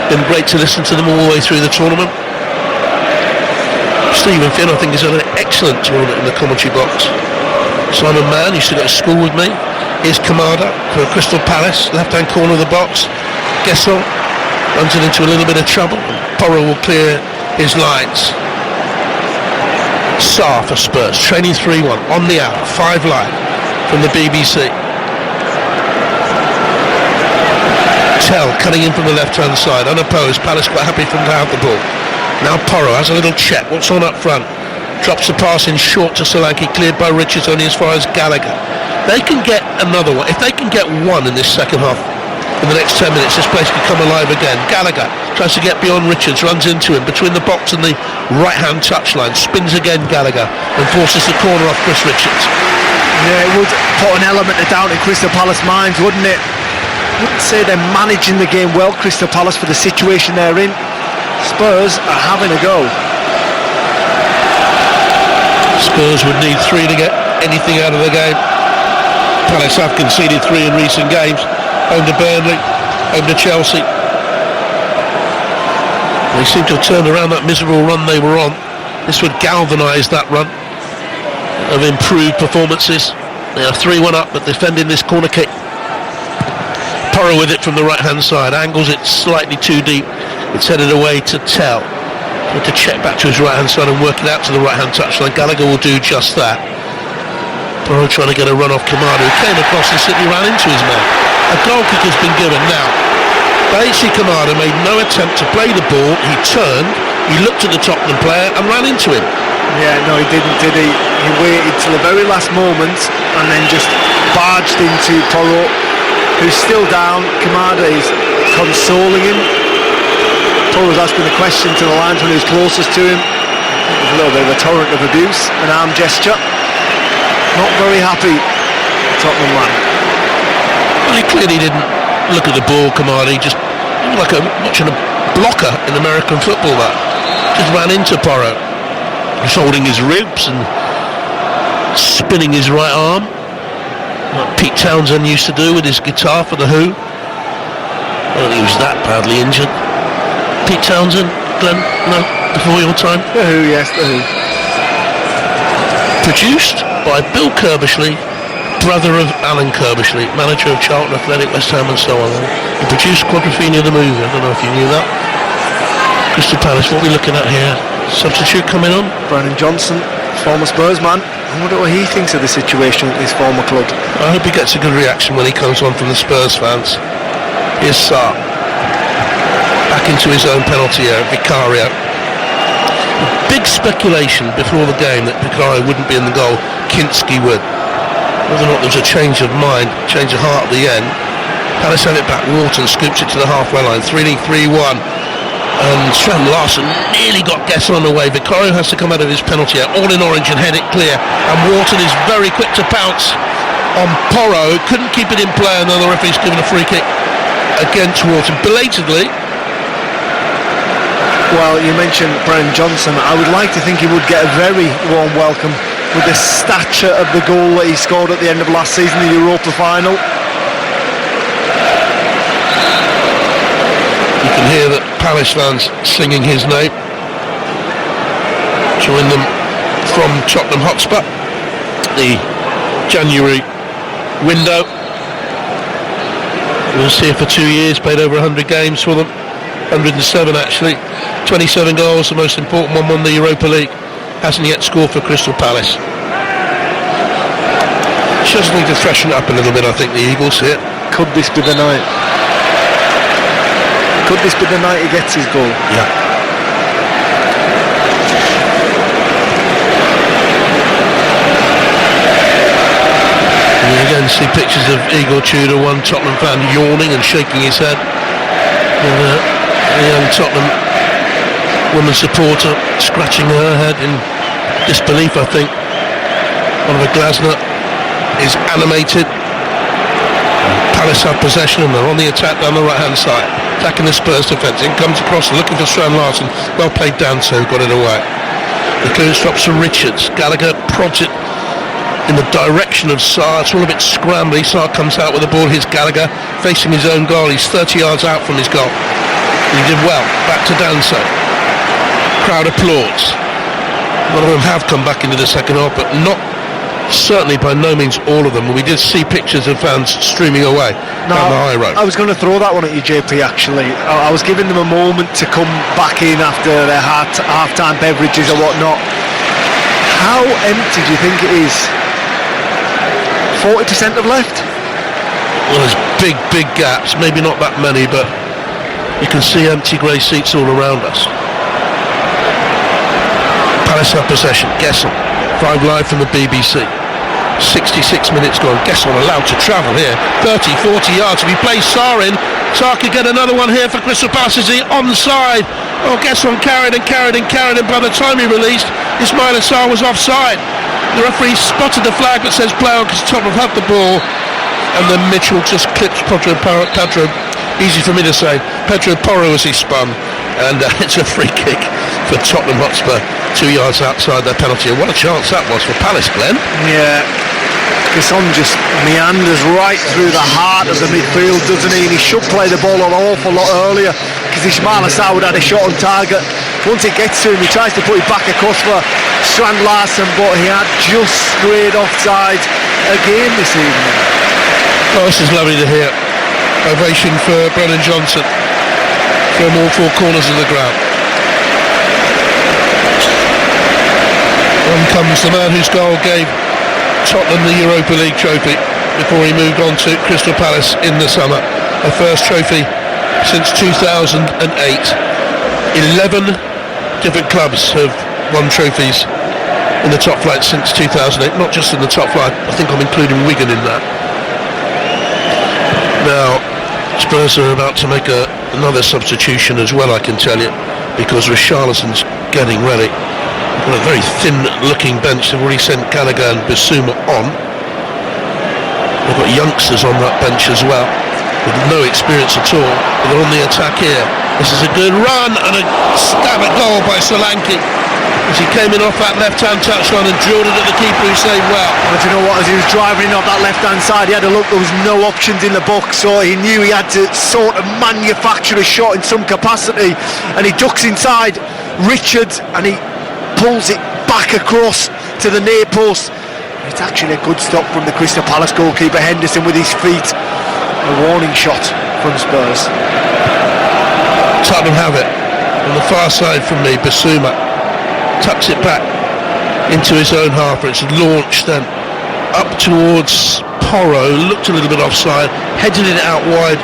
been great to listen to them all the way through the tournament. Stephen Finn, I think, has had an excellent tournament in the commentary box. Simon Mann used to go to school with me. Here's Kamada for Crystal Palace, left-hand corner of the box. Gesson runs it into a little bit of trouble. Porro will clear his lines. Sarr for Spurs, training 3-1 on the hour, 5 live from the BBC. Tell cutting in from the left-hand side, unopposed. Palace quite happy from to have the ball. Now Porro has a little check. What's on up front? Drops the pass in short to Solanke, cleared by Richards only as far as Gallagher. They can get another one. If they can get one in this second half, in the next 10 minutes, this place could come alive again. Gallagher tries to get beyond Richards, runs into him between the box and the right-hand touchline, spins again Gallagher and forces the corner off Chris Richards. Yeah, it would put an element of doubt in Crystal Palace minds, wouldn't it? I wouldn't say they're managing the game well, Crystal Palace, for the situation they're in. Spurs are having a go. Spurs would need 3 to get anything out of the game. Palace have conceded 3 in recent games. Home to Burnley, home to Chelsea. They seem to have turned around that miserable run they were on. This would galvanise that run of improved performances. They are 3-1 up, but defending this corner kick. Porro with it from the right-hand side, angles it slightly too deep. It's headed away to Tell. To check back to his right-hand side and work it out to the right-hand touchline. Gallagher will do just that. Porro trying to get a run off Kamada, who came across and simply ran into his man. A goal kick has been given. Now, Daichi Kamada made no attempt to play the ball. He turned, he looked at the Tottenham player and ran into him. Yeah, no, he didn't, did he? He waited till the very last moment and then just barged into Porro, who's still down. Kamada is consoling him. Porro's asking the question to the linesman who's closest to him. A little bit of a torrent of abuse, an arm gesture. Not very happy, Tottenham man. Well, he clearly didn't look at the ball, Kamada. He just like watching a blocker in American football. That just ran into Porro. He's holding his ribs and spinning his right arm, like Pete Townsend used to do with his guitar for The Who. I don't think he was that badly injured. Pete Townsend, Glenn, no, before your time? The Who, yes, The Who. Produced by Bill Curbishley, brother of Alan Curbishley, manager of Charlton Athletic, West Ham and so on. He produced Quadrophenia the movie, I don't know if you knew that. Crystal Palace, what are we looking at here? Substitute coming on? Brennan Johnson, former Spurs man. I wonder what he thinks of the situation at his former club. I hope he gets a good reaction when he comes on from the Spurs fans. Here's Sarr. Back into his own penalty area, Vicario. Big speculation before the game that Vicario wouldn't be in the goal, Kinski would. Whether or not there was a change of mind, change of heart at the end. Palace have it back, Wharton scoops it to the halfway line, 3-3-1. And Stan Larsson nearly got Gesson on the way. Vicario has to come out of his penalty area, all in orange, and head it clear. And Wharton is very quick to pounce on Porro, couldn't keep it in play, and then the referee's given a free kick against Wharton. Belatedly, Well, you mentioned Brennan Johnson. I would like to think he would get a very warm welcome with the stature of the goal that he scored at the end of last season, the Europa final. You can hear that Palace fans singing his name. Join them from Tottenham Hotspur. The January window. He was here for 2 years, played over 100 games for them. 107 actually, 27 goals, the most important one won the Europa League. Hasn't yet scored for Crystal Palace. Just need to freshen it up a little bit, I think, the Eagles here. Could this be the night? Could this be the night he gets his goal? Yeah. And you again see pictures of Igor Tudor, one Tottenham fan yawning and shaking his head. And, a young Tottenham woman supporter scratching her head in disbelief, I think. Oliver Glasner is animated. Palace have possession and they're on the attack down the right hand side, attacking the Spurs defence. In comes across, looking for Strand Larsen. Well played, Danso got it away. The clearance drops from Richards. Gallagher prods it in the direction of Sarr. It's all a bit scrambly. Sarr comes out with the ball. Here's Gallagher facing his own goal. He's 30 yards out from his goal. He did well. Back to Danso. Crowd applauds. A lot of them have come back into the second half, but not certainly by no means all of them. We did see pictures of fans streaming away down the high road. I was going to throw that one at you, JP, actually. I was giving them a moment to come back in after their half-time beverages or whatnot. How empty do you think it is? 40% have left? Well, there's big gaps. Maybe not that many, but you can see empty grey seats all around us. Palace have possession. Gesson, 5 live from the BBC. 66 minutes gone. Gesson allowed to travel here. 30, 40 yards. If he plays Sarr in, Sarr could get another one here for Crystal Palace. Is he onside? Oh, Gesson carried and by the time he released, Ismaila Sarr was offside. The referee spotted the flag that says play on because Tottenham had the ball, and then Mitchell just clips Pedro, easy for me to say, Pedro Porro as he spun, and it's a free kick for Tottenham Hotspur, 2 yards outside their penalty. And what a chance that was for Palace, Glenn. Yeah, Gesson just meanders right through the heart of the midfield, doesn't he? And he should play the ball an awful lot earlier, because Ismaila Sarr would have had a shot on target. Once it gets to him, he tries to put it back across for Strand Larsen, but he had just strayed offside again this evening. Oh, this is lovely to hear. Ovation for Brennan Johnson from all 4 corners of the ground. On comes the man whose goal gave Tottenham the Europa League trophy before he moved on to Crystal Palace in the summer. A first trophy since 2008. 11 different clubs have won trophies in the top flight since 2008. Not just in the top flight, I think I'm including Wigan in that. Now, Spurs are about to make another substitution as well, I can tell you, because Richarlison's getting ready. They've got a very thin-looking bench. They've already sent Gallagher and Bissouma on. They've got youngsters on that bench as well, with no experience at all. But they're on the attack here. This is a good run and a stab at goal by Solanke, as he came in off that left-hand touchline and drilled it at the keeper, who saved well. But you know what, as he was driving in off that left-hand side, he had a look, there was no options in the box, so he knew he had to sort of manufacture a shot in some capacity, and he ducks inside Richards and he pulls it back across to the near post. It's actually a good stop from the Crystal Palace goalkeeper Henderson with his feet. A warning shot from Spurs. Tottenham have it on the far side from me. Bissouma tucks it back into his own half, and it's launched then up towards Porro. Looked a little bit offside, headed it out wide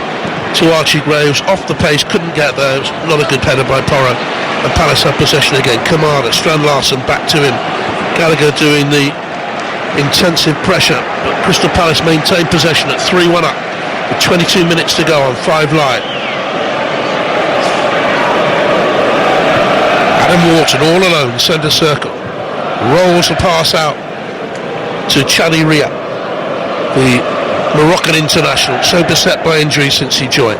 to Archie Graves, off the pace, couldn't get there. It was not a good header by Porro, and Palace have possession again. Kamada, Strand Larsen back to him. Gallagher doing the intensive pressure, but Crystal Palace maintain possession at 3-1 up with 22 minutes to go on 5 live. Adam Wharton all alone, centre circle, rolls the pass out to Chani Ria, the Moroccan international, so beset by injuries since he joined.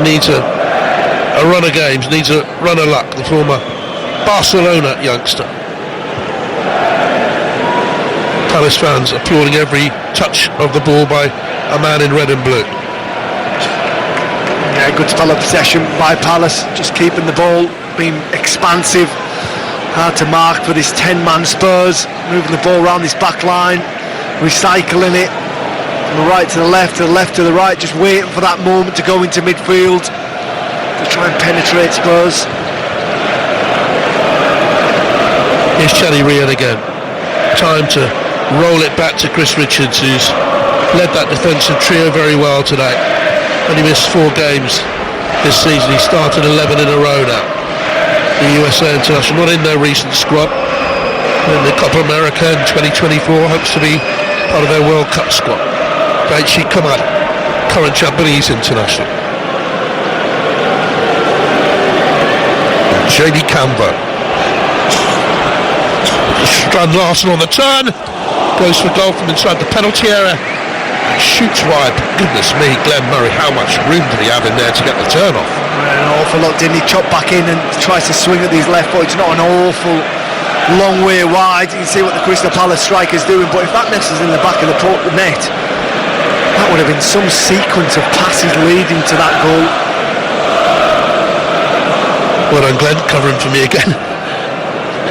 Needs a a run of games, needs a run of luck, the former Barcelona youngster. Palace fans applauding every touch of the ball by a man in red and blue. Yeah, good spell of possession by Palace, just keeping the ball, being expansive, hard to mark for this 10-man Spurs, moving the ball around this back line, recycling it from the right to the left, to the left to the right, just waiting for that moment to go into midfield to try and penetrate Spurs. Here's Charlie Rian again. Time to roll it back to Chris Richards, who's led that defensive trio very well today. Only missed 4 games this season. He started 11 in a row now. The USA international, not in their recent squad. In the Copa America in 2024, hopes to be part of their World Cup squad. Daichi Kamada, current Japanese international. JD Cambo. Strand Larsen on the turn, goes for goal from inside the penalty area, shoots wide. Goodness me, Glenn Murray, how much room did he have in there to get the turn off? An awful lot, didn't he? Chop back in and tries to swing at his left foot. It's not an awful long way wide. You can see what the Crystal Palace striker's doing, but if that messes in the back of the net, that would have been some sequence of passes leading to that goal. Well done, Glenn, covering for me again.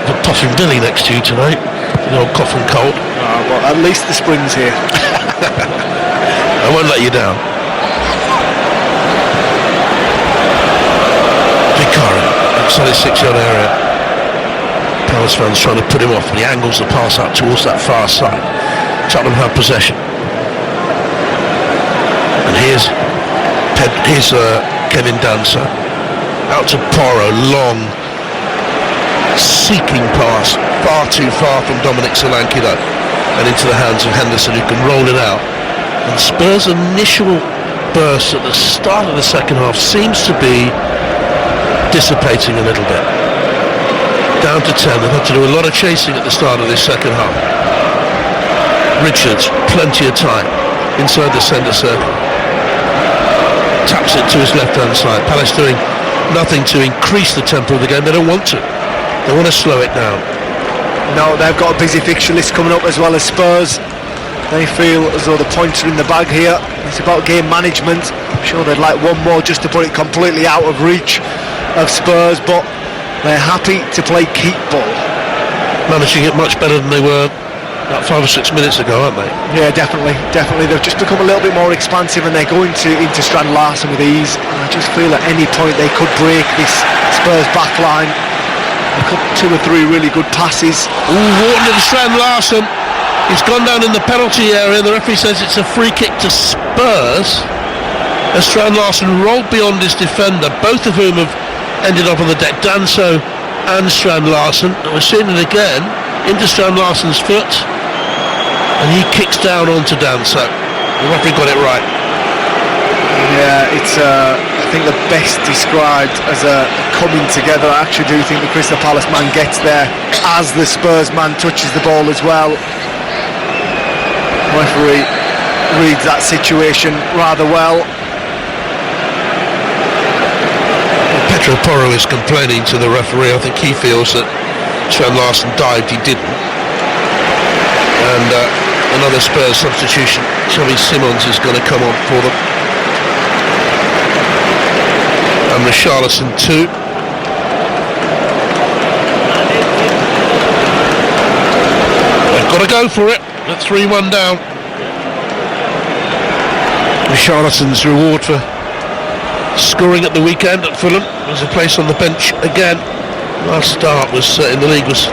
The puffing Billy next to you tonight, the old cough and cold. Well, at least the spring's here. I won't let you down. Vicari, outside his 6-yard area. Palace fans trying to put him off, and he angles the pass out towards that far side. Tottenham have possession. And here's Kevin Danso. Out to Porro, long, seeking pass, far too far from Dominic Solanke though, and into the hands of Henderson, who can roll it out. And Spurs' initial burst at the start of the second half seems to be dissipating a little bit. Down to 10, they've had to do a lot of chasing at the start of this second half. Richards, plenty of time, inside the centre circle. Taps it to his left-hand side. Palace doing nothing to increase the tempo of the game. They don't want to. They want to slow it down. No, they've got a busy fixture list coming up as well as Spurs. They feel as though the points are in the bag here. It's about game management. I'm sure they'd like one more just to put it completely out of reach of Spurs, but they're happy to play keep ball. Managing it much better than they were about 5 or 6 minutes ago, aren't they? Yeah, definitely. They've just become a little bit more expansive, and they're going into Strand Larsen with ease. And I just feel at any point they could break this Spurs back line. A couple, 2 or 3 really good passes. Wharton and Strand Larsen. He's gone down in the penalty area. The referee says it's a free kick to Spurs. As Strand Larsen rolled beyond his defender, both of whom have ended up on the deck. Danso and Strand Larsen. And we're seeing it again into Strand Larsen's foot, and he kicks down onto Danso. The referee got it right. Yeah, it's I think the best described as a coming together. I actually do think the Crystal Palace man gets there as the Spurs man touches the ball as well. The referee reads that situation rather well. Pedro Porro is complaining to the referee. I think he feels that Strand Larsen dived, he didn't. And another Spurs substitution. Xavi Simons is going to come on for them. And Richarlison too. They've got to go for it. At 3-1 down. Richarlison's reward for scoring at the weekend at Fulham was a place on the bench again. Last start was in the league was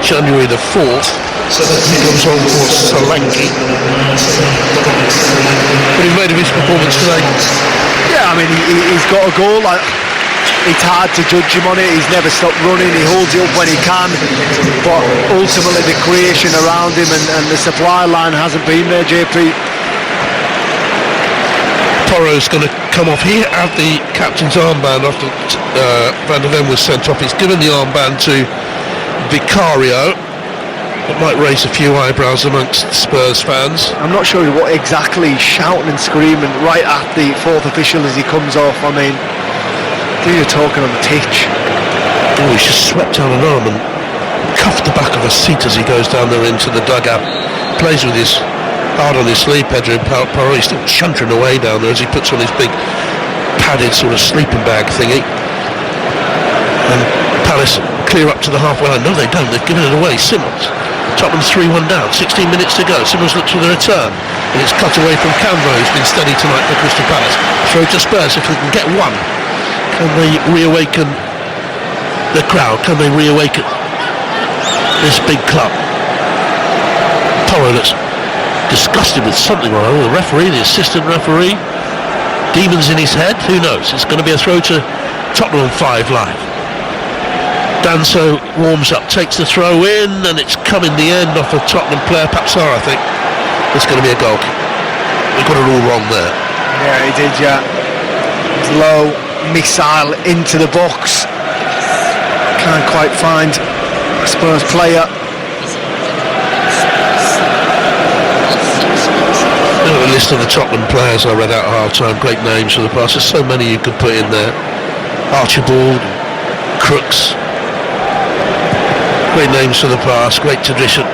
January the 4th. So he comes on for Solanke. What he made of his performance today? Yeah, I mean he's got a goal. It's hard to judge him on it. He's never stopped running. He holds it up when he can, but ultimately the creation around him and the supply line hasn't been there. JP. Porro's going to come off. He had the captain's armband after Van der Ven was sent off. He's given the armband to Vicario. It might raise a few eyebrows amongst Spurs fans. I'm not sure what exactly he's shouting and screaming right at the fourth official as he comes off. I mean, Do you talking on the pitch? Oh, he's just swept down an arm and cuffed the back of a seat as he goes down there into the dugout. Plays with his heart on his sleeve, Pedro Porro. He's still chuntering away down there as he puts on his big padded sort of sleeping bag thingy. And Palace clear up to the halfway line. No, they don't. They've given it away. Simmons. Tottenham 3-1 down. 16 minutes to go. Simmons looks for the return. And it's cut away from Canvo, who's been steady tonight for Crystal Palace. Throw to Spurs. If they can get one, can they reawaken the crowd? Can they reawaken this big club? Porro looks disgusted with something or other. The referee, the assistant referee, demons in his head. Who knows? It's going to be a throw to Tottenham 5 live. Danso warms up, takes the throw in, and it's come in the end off a Tottenham player, Papsar, I think. It's going to be a goal kick. We got it all wrong there. Yeah, he did, yeah. Low missile into the box. Can't quite find a Spurs player. A list of the Tottenham players I read out at half-time. Great names for the past. There's so many you could put in there. Archibald, Crooks. Great names for the past, great tradition.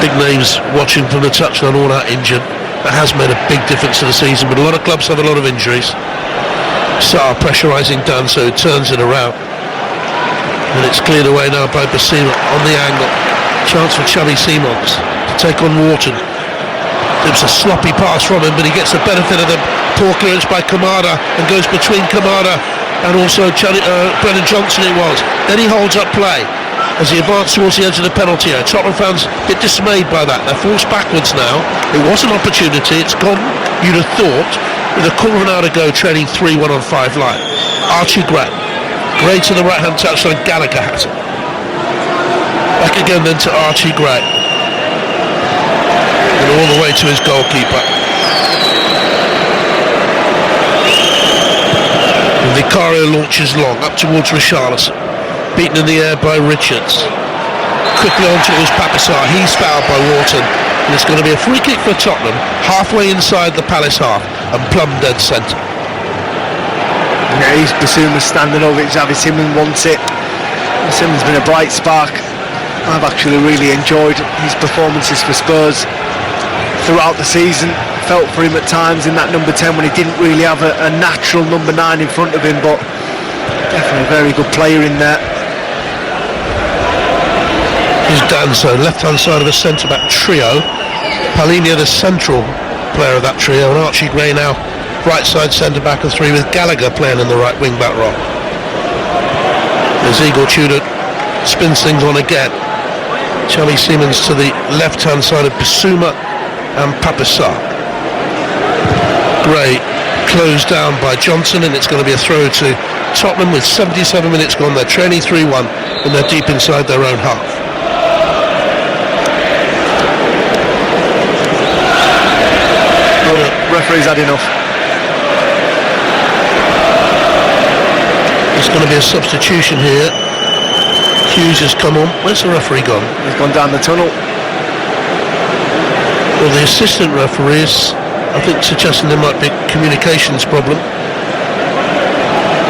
Big names watching from the touchline, all out injured. That has made a big difference to the season, but a lot of clubs have a lot of injuries. Sarr pressurising Danso, turns it around. And it's cleared away now by Basima on the angle. Chance for Xavi Simons to take on Wharton. It was a sloppy pass from him, but he gets the benefit of the poor clearance by Kamada and goes between Kamada and also Brennan Johnson it was. Then he holds up play as he advances towards the edge of the penalty area. Tottenham fans a bit dismayed by that. They're forced backwards now. It was an opportunity. It's gone, you'd have thought, with a quarter of an hour to go, trailing 3-1 on 5 line. Archie Gray. Gray to the right-hand touchline. Gallagher has it. Back again then to Archie Gray. And all the way to his goalkeeper. Vicario launches long up towards Richarlison, beaten in the air by Richards. Quickly on towards Papasar. He's fouled by Wharton, and it's going to be a free kick for Tottenham, halfway inside the Palace half and plumb dead centre. Yeah, he's Basuma standing over it. Xavi Simons wants it. Simmons been a bright spark. I've actually really enjoyed his performances for Spurs throughout the season. Felt for him at times in that number 10 when he didn't really have a natural number 9 in front of him, but definitely a very good player in there. Here's Danso, left-hand side of the centre-back trio. Palhinha, the central player of that trio, and Archie Gray now right-side centre-back of 3 with Gallagher playing in the right wing-back role. As Igor Tudor spins things on again. Xavi Simons to the left-hand side of Basuma and Papasar. Gray closed down by Johnson, and it's going to be a throw to Tottenham with 77 minutes gone. They're trailing 3-1 and they're deep inside their own half. Well, the referee's had enough. There's going to be a substitution here. Hughes has come on. Where's the referee gone? He's gone down the tunnel. Well, the assistant referee is, I think, suggesting there might be a communications problem.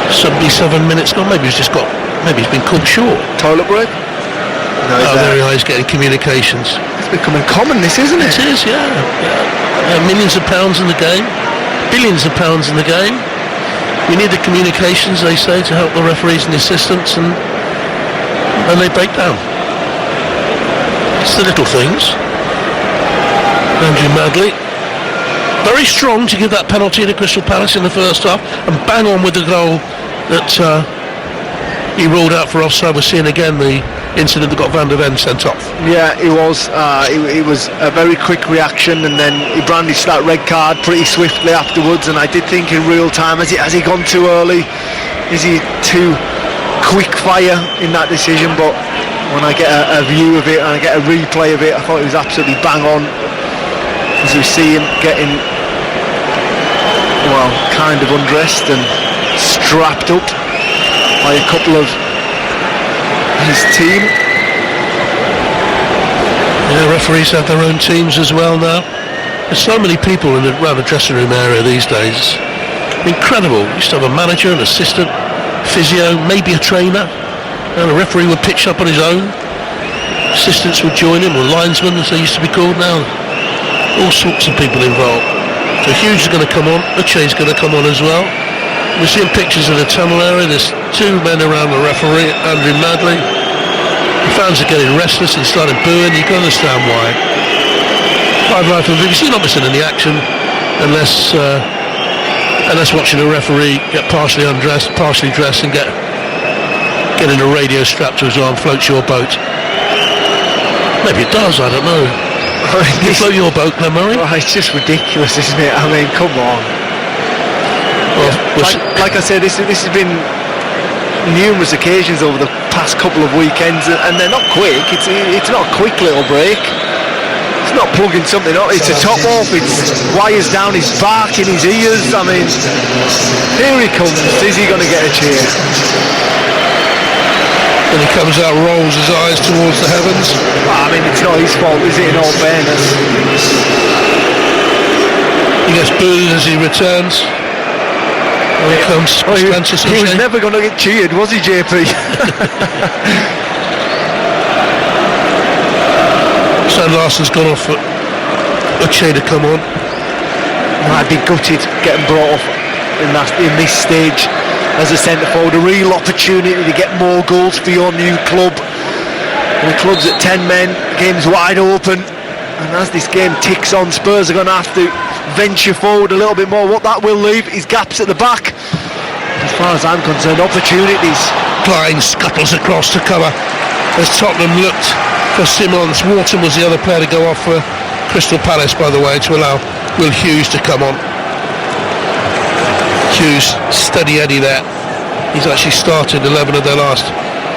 77 minutes gone. Maybe he's been caught short. Toilet break? No, there he is, getting communications. It's becoming common, this, isn't it? It is, yeah. Millions of pounds in the game, billions of pounds in the game. We need the communications, they say, to help the referees and the assistants, and they break down. It's the little things. Andrew Madley, very strong to give that penalty to Crystal Palace in the first half, and bang on with the goal that he ruled out for offside. We're seeing again the incident that got Van der Ven sent off. Yeah, it was. It was a very quick reaction, and then he brandished that red card pretty swiftly afterwards. And I did think in real time, has he gone too early? Is he too quick fire in that decision? But when I get a view of it and I get a replay of it, I thought it was absolutely bang on. As we see him getting, well, kind of undressed and strapped up by a couple of his team. Yeah, referees have their own teams as well now. There's so many people around the dressing room area these days. Incredible. Used to have a manager, an assistant, physio, maybe a trainer, and a referee would pitch up on his own. Assistants would join him, or linesmen as they used to be called now. All sorts of people involved. So Hughes is going to come on, Uche's going to come on as well. We're seeing pictures of the tunnel area. There's two men around the referee, Andrew Madley. The fans are getting restless and starting booing. You can understand why. Live from the BBC, you're not missing any action unless watching a referee get partially undressed, partially dressed, and getting a radio strapped to his arm floats your boat. Maybe it does, I don't know. You float your boat, Glenn Murray? Oh, it's just ridiculous, isn't it? I mean, come on. Well, like I said, this has been numerous occasions over the past couple of weekends, and they're not quick. It's not a quick little break. It's not plugging something up. It's a top off. It's wires down his back, in his ears. I mean, here he comes. Is he going to get a cheer? When he comes out, rolls his eyes towards the heavens. Well, I mean, it's not his fault, is it, in all fairness? He gets booed as he returns. Here comes Spencer. He was never going to get cheered, was he, JP? Stan Larson's gone off for Uche to come on. I'd be gutted getting brought off in this stage as a centre forward. A real opportunity to get more goals for your new club. And the club's at 10 men, game's wide open, and as this game ticks on, Spurs are going to have to venture forward a little bit more. What that will leave is gaps at the back. As far as I'm concerned, opportunities. Klein scuttles across to cover as Tottenham looked for Simons. Wharton was the other player to go off for Crystal Palace, by the way, to allow Will Hughes to come on. Hughes, steady Eddie there. He's actually started 11 of their last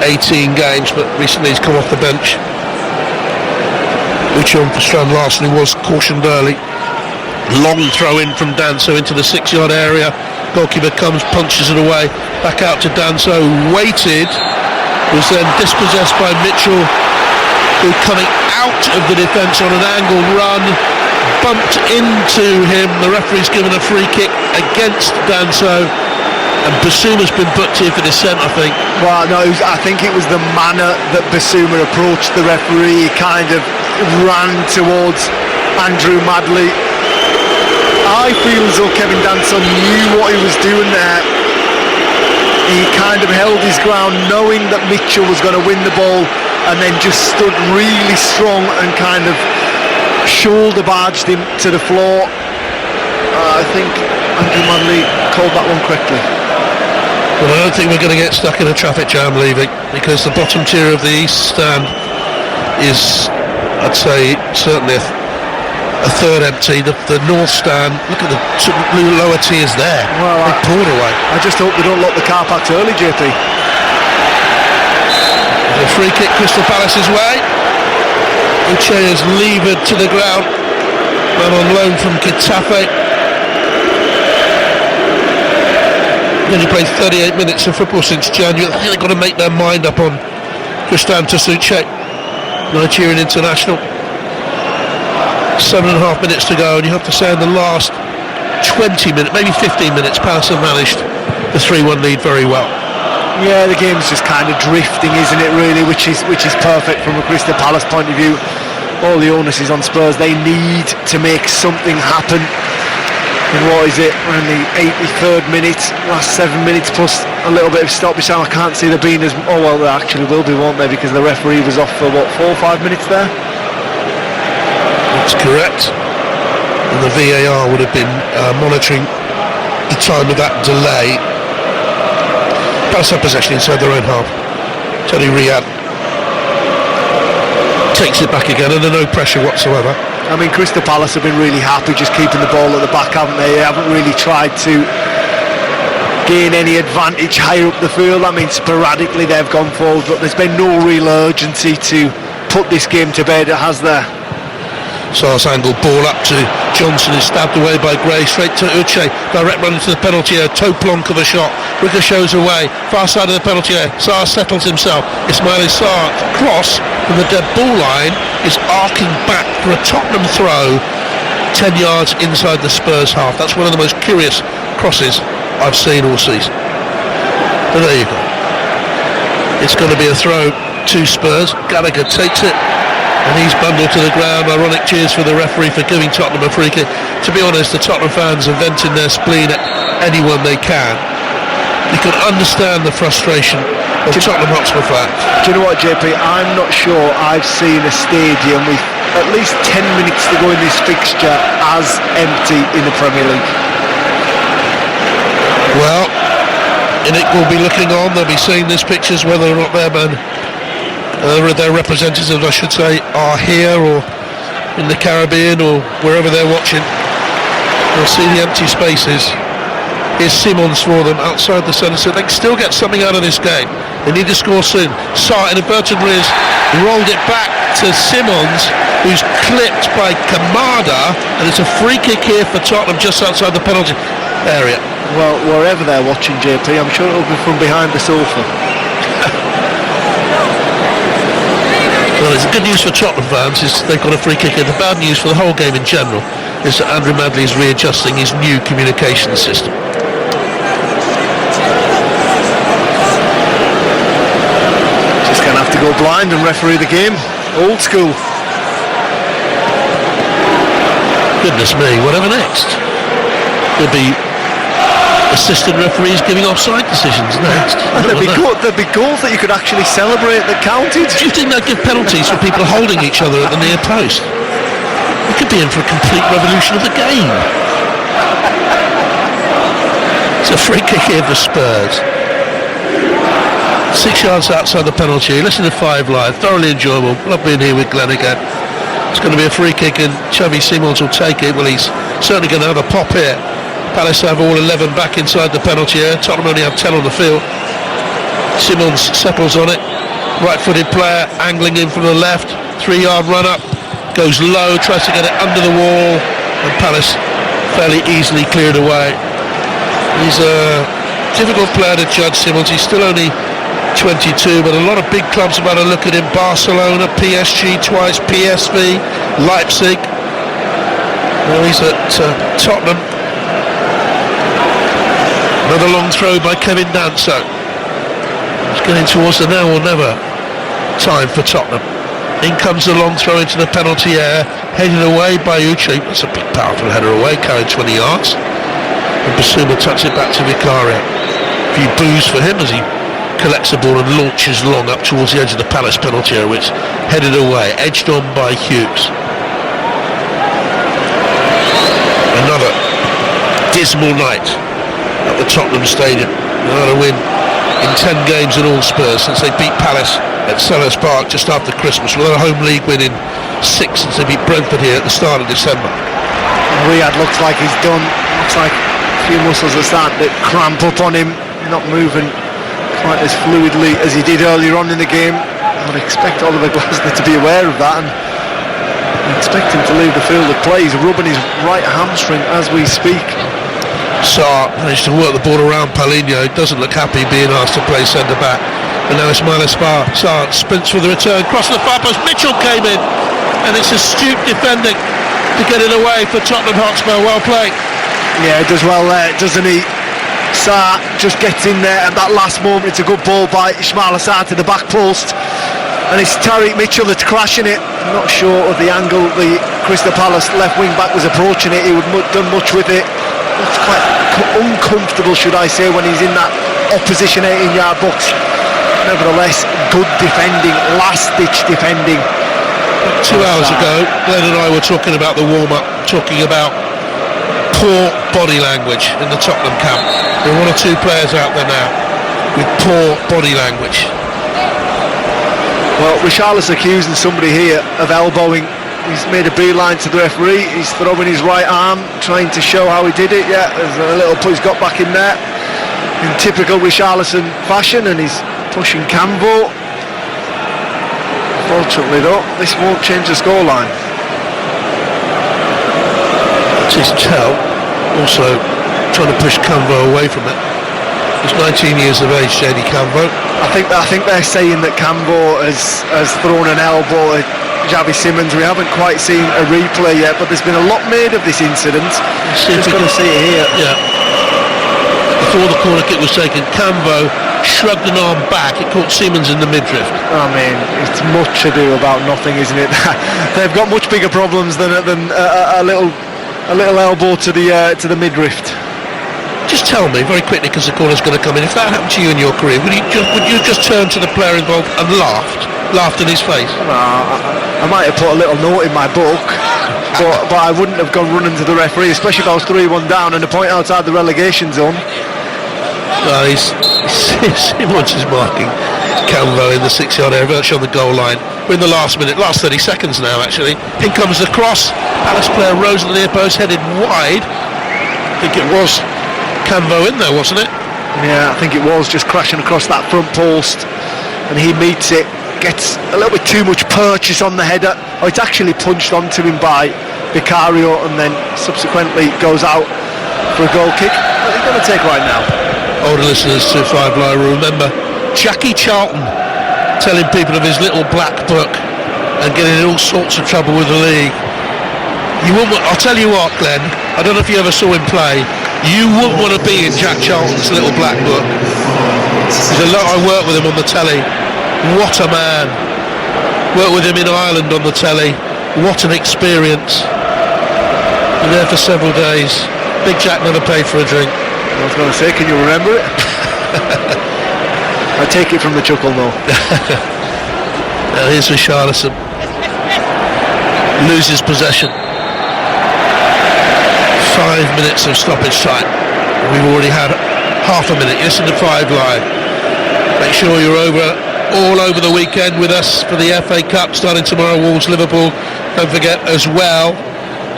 18 games, but recently he's come off the bench. Uche on for Strand Larson, who was cautioned early. Long throw in from Danso into the 6-yard area. Goalkeeper comes, punches it away. Back out to Danso, waited, was then dispossessed by Mitchell, who coming out of the defence on an angle run, bumped into him. The referee's given a free kick against Danso, and Basuma's been booked here for dissent, I think. Well, no, I think it was the manner that Basuma approached the referee. He kind of ran towards Andrew Madley. I feel as though Kevin Danso knew what he was doing there. He kind of held his ground knowing that Mitchell was going to win the ball, and then just stood really strong and kind of shoulder barged him to the floor. I think Andrew Madley called that one quickly. Well, I don't think we're going to get stuck in a traffic jam leaving, because the bottom tier of the East stand is, I'd say, certainly a third empty. The North stand, look at the lower tiers there. Well, they poured away. I just hope they don't lock the car parks early, JP. A free kick Crystal Palace's way. Uche is levered to the ground. Man on loan from Getafe. Then he played 38 minutes of football since January. I think they've got to make their mind up on Christian Tasuce, Nigerian international. 7.5 minutes to go, and you have to say in the last 20 minutes, maybe 15 minutes, Palace have managed the 3-1 lead very well. Yeah, the game's just kind of drifting, isn't it, really, which is perfect from a Crystal Palace point of view. All the onus is on Spurs. They need to make something happen. And what is it? We're in the 83rd minute, last 7 minutes plus a little bit of stoppage time. I can't see there being as... Oh, well, there actually will be, won't there? Because the referee was off for, what, 4 or 5 minutes there? That's correct. And the VAR would have been monitoring the time of that delay. Palace have possession inside their own half. Tony Riyad takes it back again under no pressure whatsoever. I mean, Crystal Palace have been really happy just keeping the ball at the back, haven't they? They haven't really tried to gain any advantage higher up the field. I mean, sporadically they've gone forward, but there's been no real urgency to put this game to bed, has there? Sar's angle, ball up to Johnson, is stabbed away by Gray, straight to Uche, direct run into the penalty area, toe plonk of a shot, ricochets away, far side of the penalty area, Sar settles himself, Ismail Sarr cross from the dead ball line is arcing back for a Tottenham throw 10 yards inside the Spurs half. That's one of the most curious crosses I've seen all season. But there you go. It's going to be a throw to Spurs. Gallagher takes it, and he's bundled to the ground. Ironic cheers for the referee for giving Tottenham a free kick. To be honest, the Tottenham fans are venting their spleen at anyone they can. You can understand the frustration of Tottenham Hotspur fans. Do you know what, JP? I'm not sure I've seen a stadium with at least 10 minutes to go in this fixture as empty in the Premier League. Well, Innick will be looking on. They'll be seeing these pictures, whether or not their representatives, I should say, are here or in the Caribbean or wherever they're watching. They'll see the empty spaces. Here's Simons for them outside the centre, so they can still get something out of this game. They need to score soon. Sarr in inverted rears rolled it back to Simons, who's clipped by Kamada, and it's a free kick here for Tottenham just outside the penalty area. Well, wherever they're watching, JP, I'm sure it'll be from behind the sofa. Well, it's good news for Tottenham fans is they've got a free kick, and the bad news for the whole game in general is that Andrew Madley is readjusting his new communication system. Just going to have to go blind and referee the game. Old school. Goodness me, whatever next? There'll be assistant referees giving offside decisions next. And there'd be goals that you could actually celebrate that counted. Do you think they'd give penalties for people holding each other at the near post? We could be in for a complete revolution of the game. It's a free kick here for Spurs. 6 yards outside the penalty. Listen to 5 Live. Thoroughly enjoyable. Love being here with Glenn again. It's going to be a free kick and Xavi Simons will take it. Well, he's certainly going to have a pop here. Palace have all 11 back inside the penalty area. Tottenham only have 10 on the field. Simons settles on it. Right-footed player angling in from the left. 3-yard run up. Goes low, tries to get it under the wall. And Palace fairly easily cleared away. He's a difficult player to judge, Simons. He's still only 22, but a lot of big clubs have had a look at him. Barcelona, PSG twice, PSV, Leipzig. Well, he's at Tottenham. Another long throw by Kevin Danso. It's getting towards the now or never time for Tottenham. In comes the long throw into the penalty area, headed away by Uche. That's a big powerful header away, carrying 20 yards. And Basuma tucks it back to Vicario. A few boos for him as he collects the ball and launches long up towards the edge of the Palace penalty area, which headed away, edged on by Hughes. Another dismal night at the Tottenham Stadium. Not a win in 10 games in all Spurs since they beat Palace at Selhurst Park just after Christmas. Without a home league win in 6 since they beat Brentford here at the start of December. Riyad looks like he's done. Looks like a few muscles are starting to cramp up on him. Not moving quite as fluidly as he did earlier on in the game. I would expect Oliver Glasner to be aware of that, and I expect him to leave the field of play. He's rubbing his right hamstring as we speak. Sarr managed to work the ball around Paulinho. Doesn't look happy being asked to play centre back. And now Ismail Sarr sprints for the return, crossing the far post. Mitchell came in, and it's astute defending to get it away for Tottenham Hotspur. Well played. Yeah, he does well there, doesn't he? Sarr just gets in there at that last moment. It's a good ball by Ismail Sarr to the back post, and it's Tariq Mitchell that's crashing it. I'm not sure of the angle the Crystal Palace left wing back was approaching it. He would have done much with it. It's quite uncomfortable, should I say, when he's in that opposition 18-yard box. Nevertheless, good defending, last-ditch defending. 2 hours ago, Glenn and I were talking about the warm-up, talking about poor body language in the Tottenham camp. There are 1 or 2 players out there now with poor body language. Well, Richarlison accusing somebody here of elbowing. He's made a beeline to the referee. He's throwing his right arm, trying to show how he did it. Yeah, there's a little push. He's got back in there in typical Richarlison fashion, and he's pushing Cambo. Fortunately, though, this won't change the scoreline. Tis Tell also trying to push Cambo away from it. He's 19 years of age, JD Cambo. I think they're saying that Cambo has thrown an elbow at Xavi Simons. We haven't quite seen a replay yet, but there's been a lot made of this incident. Just going to see it here. Yeah. The before the corner kick was taken, Cambo shrugged an arm back. It caught Siemens in the midriff. I mean, it's much ado about nothing, isn't it? They've got much bigger problems than a little elbow to the midriff. Just tell me very quickly, because the corner's going to come in. If that happened to you in your career, would you just turn to the player involved and laughed in his face? I might have put a little note in my book, but I wouldn't have gone running to the referee, especially if I was 3-1 down and a point outside the relegation zone. Well, Simmons is marking Cambo in the 6-yard area, virtually on the goal line. We're in the last 30 seconds now, actually. In comes the cross. Palace player rose at the near post, headed wide. I think it was Cambo in there, wasn't it? Yeah, I think it was, just crashing across that front post, and he meets it, gets a little bit too much purchase on the header. It's actually punched onto him by Vicario, and then subsequently goes out for a goal kick. What are you going to take right now? Older listeners to Five Live will remember Jackie Charlton telling people of his little black book and getting in all sorts of trouble with the league. I'll tell you what, Glenn, I don't know if you ever saw him play. You wouldn't want to be in Jack Charlton's little black book. I worked with him on the telly. What a man. Worked with him in Ireland on the telly. What an experience. Been there for several days. Big Jack never paid for a drink. I was going to say, can you remember it? I take it from the chuckle now. Now here's Richarlison. Loses possession. 5 minutes of stoppage time. We've already had half a minute. Listen to 5 Live. Make sure you're all over the weekend with us for the FA Cup starting tomorrow, Wolves Liverpool. Don't forget as well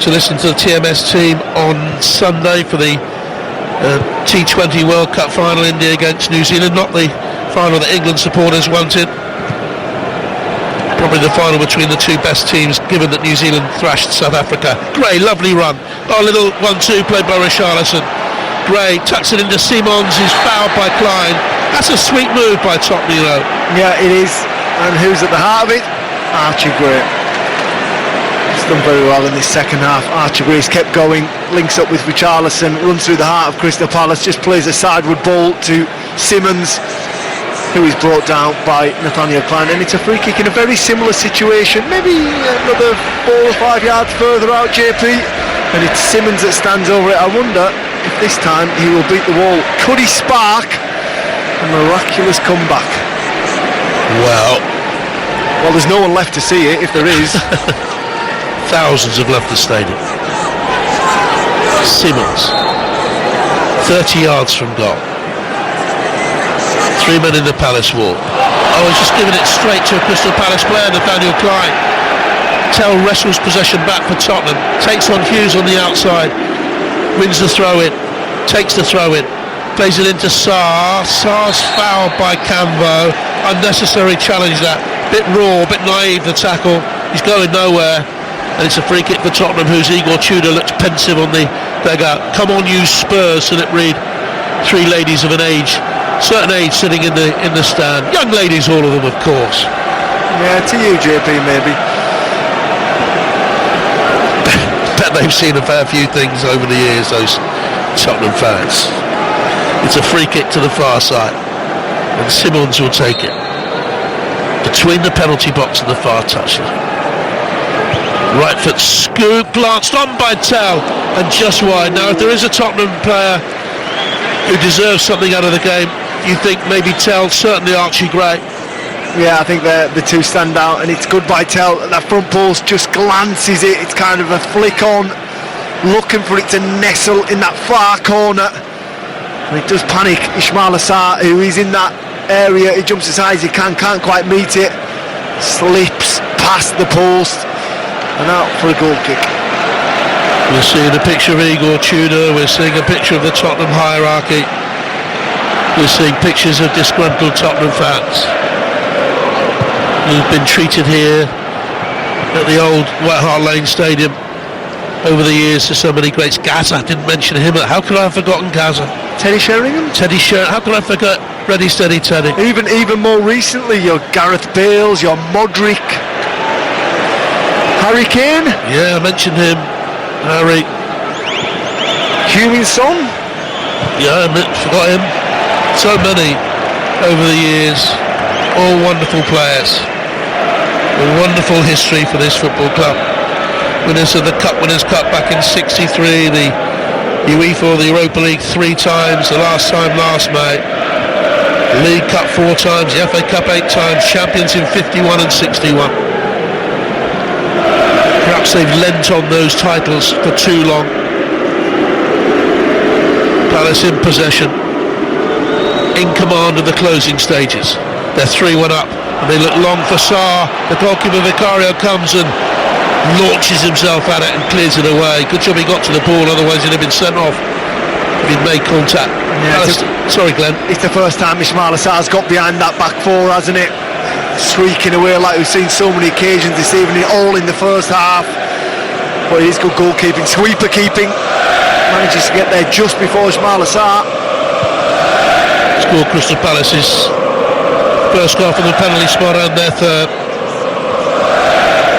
to listen to the TMS team on Sunday for the T20 World Cup final, India against New Zealand. Not the final that England supporters wanted. Probably the final between the two best teams, given that New Zealand thrashed South Africa. Gray, lovely run. Oh, a little 1-2 played by Richarlison. Gray tucks it into Simmons, who's fouled by Klein. That's a sweet move by Tottenham, you know. Yeah, it is. And who's at the heart of it? Archie Gray. He's done very well in this second half. Archie Gray's kept going, links up with Richarlison, runs through the heart of Crystal Palace, just plays a sideward ball to Simmons, who is brought down by Nathaniel Klein, and it's a free kick in a very similar situation, maybe another 4 or 5 yards further out, JP, and it's Simmons that stands over it. I wonder if this time he will beat the wall. Could he spark a miraculous comeback? Well, there's no one left to see it, if there is. Thousands have left the stadium. Simmons, 30 yards from goal. 3 men in the Palace wall. Oh, he's just giving it straight to a Crystal Palace player, Nathaniel Klein. Tell wrestles possession back for Tottenham. Takes on Hughes on the outside. Wins the throw-in. Takes the throw-in. Plays it into Sarr. Sarr's fouled by Cambo. Unnecessary challenge that. Bit raw, bit naive, the tackle. He's going nowhere. And it's a free kick for Tottenham, whose Igor Tudor looks pensive on the dugout. Come on, you Spurs, so it read 3 ladies of certain age sitting in the stand. Young ladies, all of them, of course. Yeah, to you, JP, maybe. Bet they've seen a fair few things over the years, those Tottenham fans. It's a free kick to the far side, and Simmons will take it between the penalty box and the far touchline. Right foot scoop, glanced on by Tell, and just wide. Now, if there is a Tottenham player who deserves something out of the game, you think maybe Tell, certainly Archie Gray. Yeah, I think the two stand out, and it's good by Tell. That front post just glances it. It's kind of a flick on, looking for it to nestle in that far corner. And it does panic Ismail Assar, who is in that area. He jumps as high as he can't quite meet it. Slips past the post and out for a goal kick. We're seeing a picture of Igor Tudor. We're seeing a picture of the Tottenham hierarchy. We're seeing pictures of disgruntled Tottenham fans who've been treated here at the old White Hart Lane Stadium over the years to so many greats. Gaza, didn't mention him. How could I have forgotten Gaza? Teddy Sheringham? How could I forget Ready Steady Teddy? Even more recently, your Gareth Bales, your Modric, Harry Kane? Yeah, I mentioned him. Harry. Heung-min Son? Yeah, I forgot him. So many over the years, all wonderful players. A wonderful history for this football club. Winners of the Cup Winners' Cup back in '63, the UEFA, the Europa League 3 times, the last time last May. League Cup 4 times, the FA Cup 8 times, champions in 51 and 61. Perhaps they've lent on those titles for too long. Palace in possession, in command of the closing stages. They're 3-1 up, and they look long for Sarr. The goalkeeper Vicario comes and launches himself at it and clears it away. Good job he got to the ball, otherwise he'd have been sent off if he'd made contact. Sorry, Glenn. It's the first time Ismaila Sarr's got behind that back four, hasn't it? Streaking away like we've seen so many occasions this evening, all in the first half. But it is good goalkeeping, sweeper keeping. Manages to get there just before Ismaila Sarr. Scored Crystal Palace's first goal from the penalty spot and their third.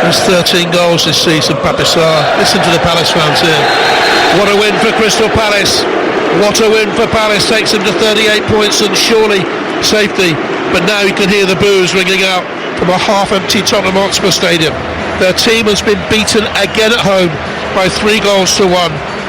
There's 13 goals this season, Pape Sarr. Listen to the Palace fans here. What a win for Crystal Palace. What a win for Palace. Takes them to 38 points and surely safety. But now you can hear the boos ringing out from a half-empty Tottenham Hotspur Stadium. Their team has been beaten again at home by 3 goals to 1.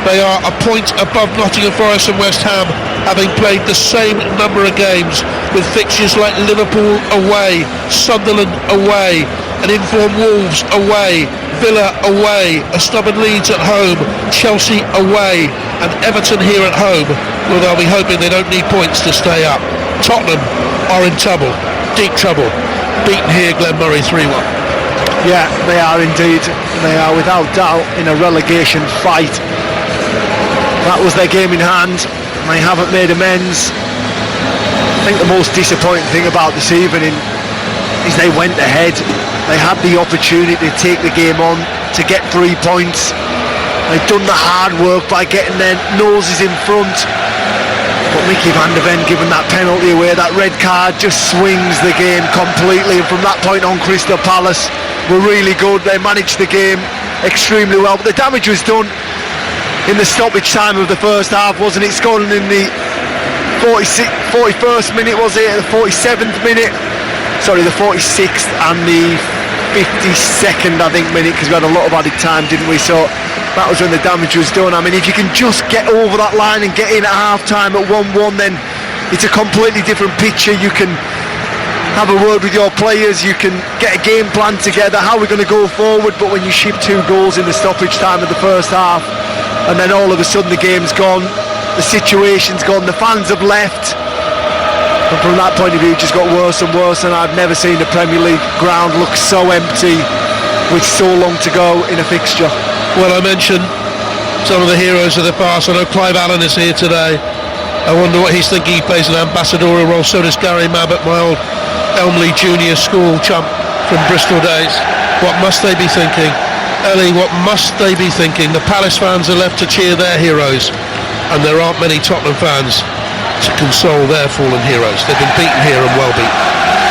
They are a point above Nottingham Forest and West Ham, having played the same number of games, with fixtures like Liverpool away, Sunderland away, an informed Wolves away, Villa away, a stubborn Leeds at home, Chelsea away, and Everton here at home. Well, they'll be hoping they don't need points to stay up. Tottenham are in trouble, deep trouble. Beaten here, Glenn Murray 3-1. Yeah, they are indeed. They are without doubt in a relegation fight. That was their game in hand. They haven't made amends. I think the most disappointing thing about this evening is they went ahead. They had the opportunity to take the game on, to get 3 points. They've done the hard work by getting their noses in front. But Mickey van der Ven giving that penalty away, that red card just swings the game completely. And from that point on, Crystal Palace were really good. They managed the game extremely well. But the damage was done in the stoppage time of the first half, wasn't it? Scoring in the 41st minute, was it? The 47th minute? Sorry, the 46th and the 52nd, I think, minute, because we had a lot of added time, didn't we? So that was when the damage was done. I mean, if you can just get over that line and get in at half-time at 1-1, then it's a completely different picture. You can have a word with your players, you can get a game plan together, how we're going to go forward. But when you ship 2 goals in the stoppage time of the first half, and then all of a sudden the game's gone, the situation's gone, the fans have left, and from that point of view it just got worse and worse. And I've never seen the Premier League ground look so empty with so long to go in a fixture. Well, I mentioned some of the heroes of the past. I know Clive Allen is here today. I wonder what he's thinking. He plays an ambassadorial role. So does Gary Mabbott, my old Elmley Junior School chump from Bristol days. What must they be thinking? Ellie, what must they be thinking? The Palace fans are left to cheer their heroes, and there aren't many Tottenham fans to console their fallen heroes. They've been beaten here and well beaten.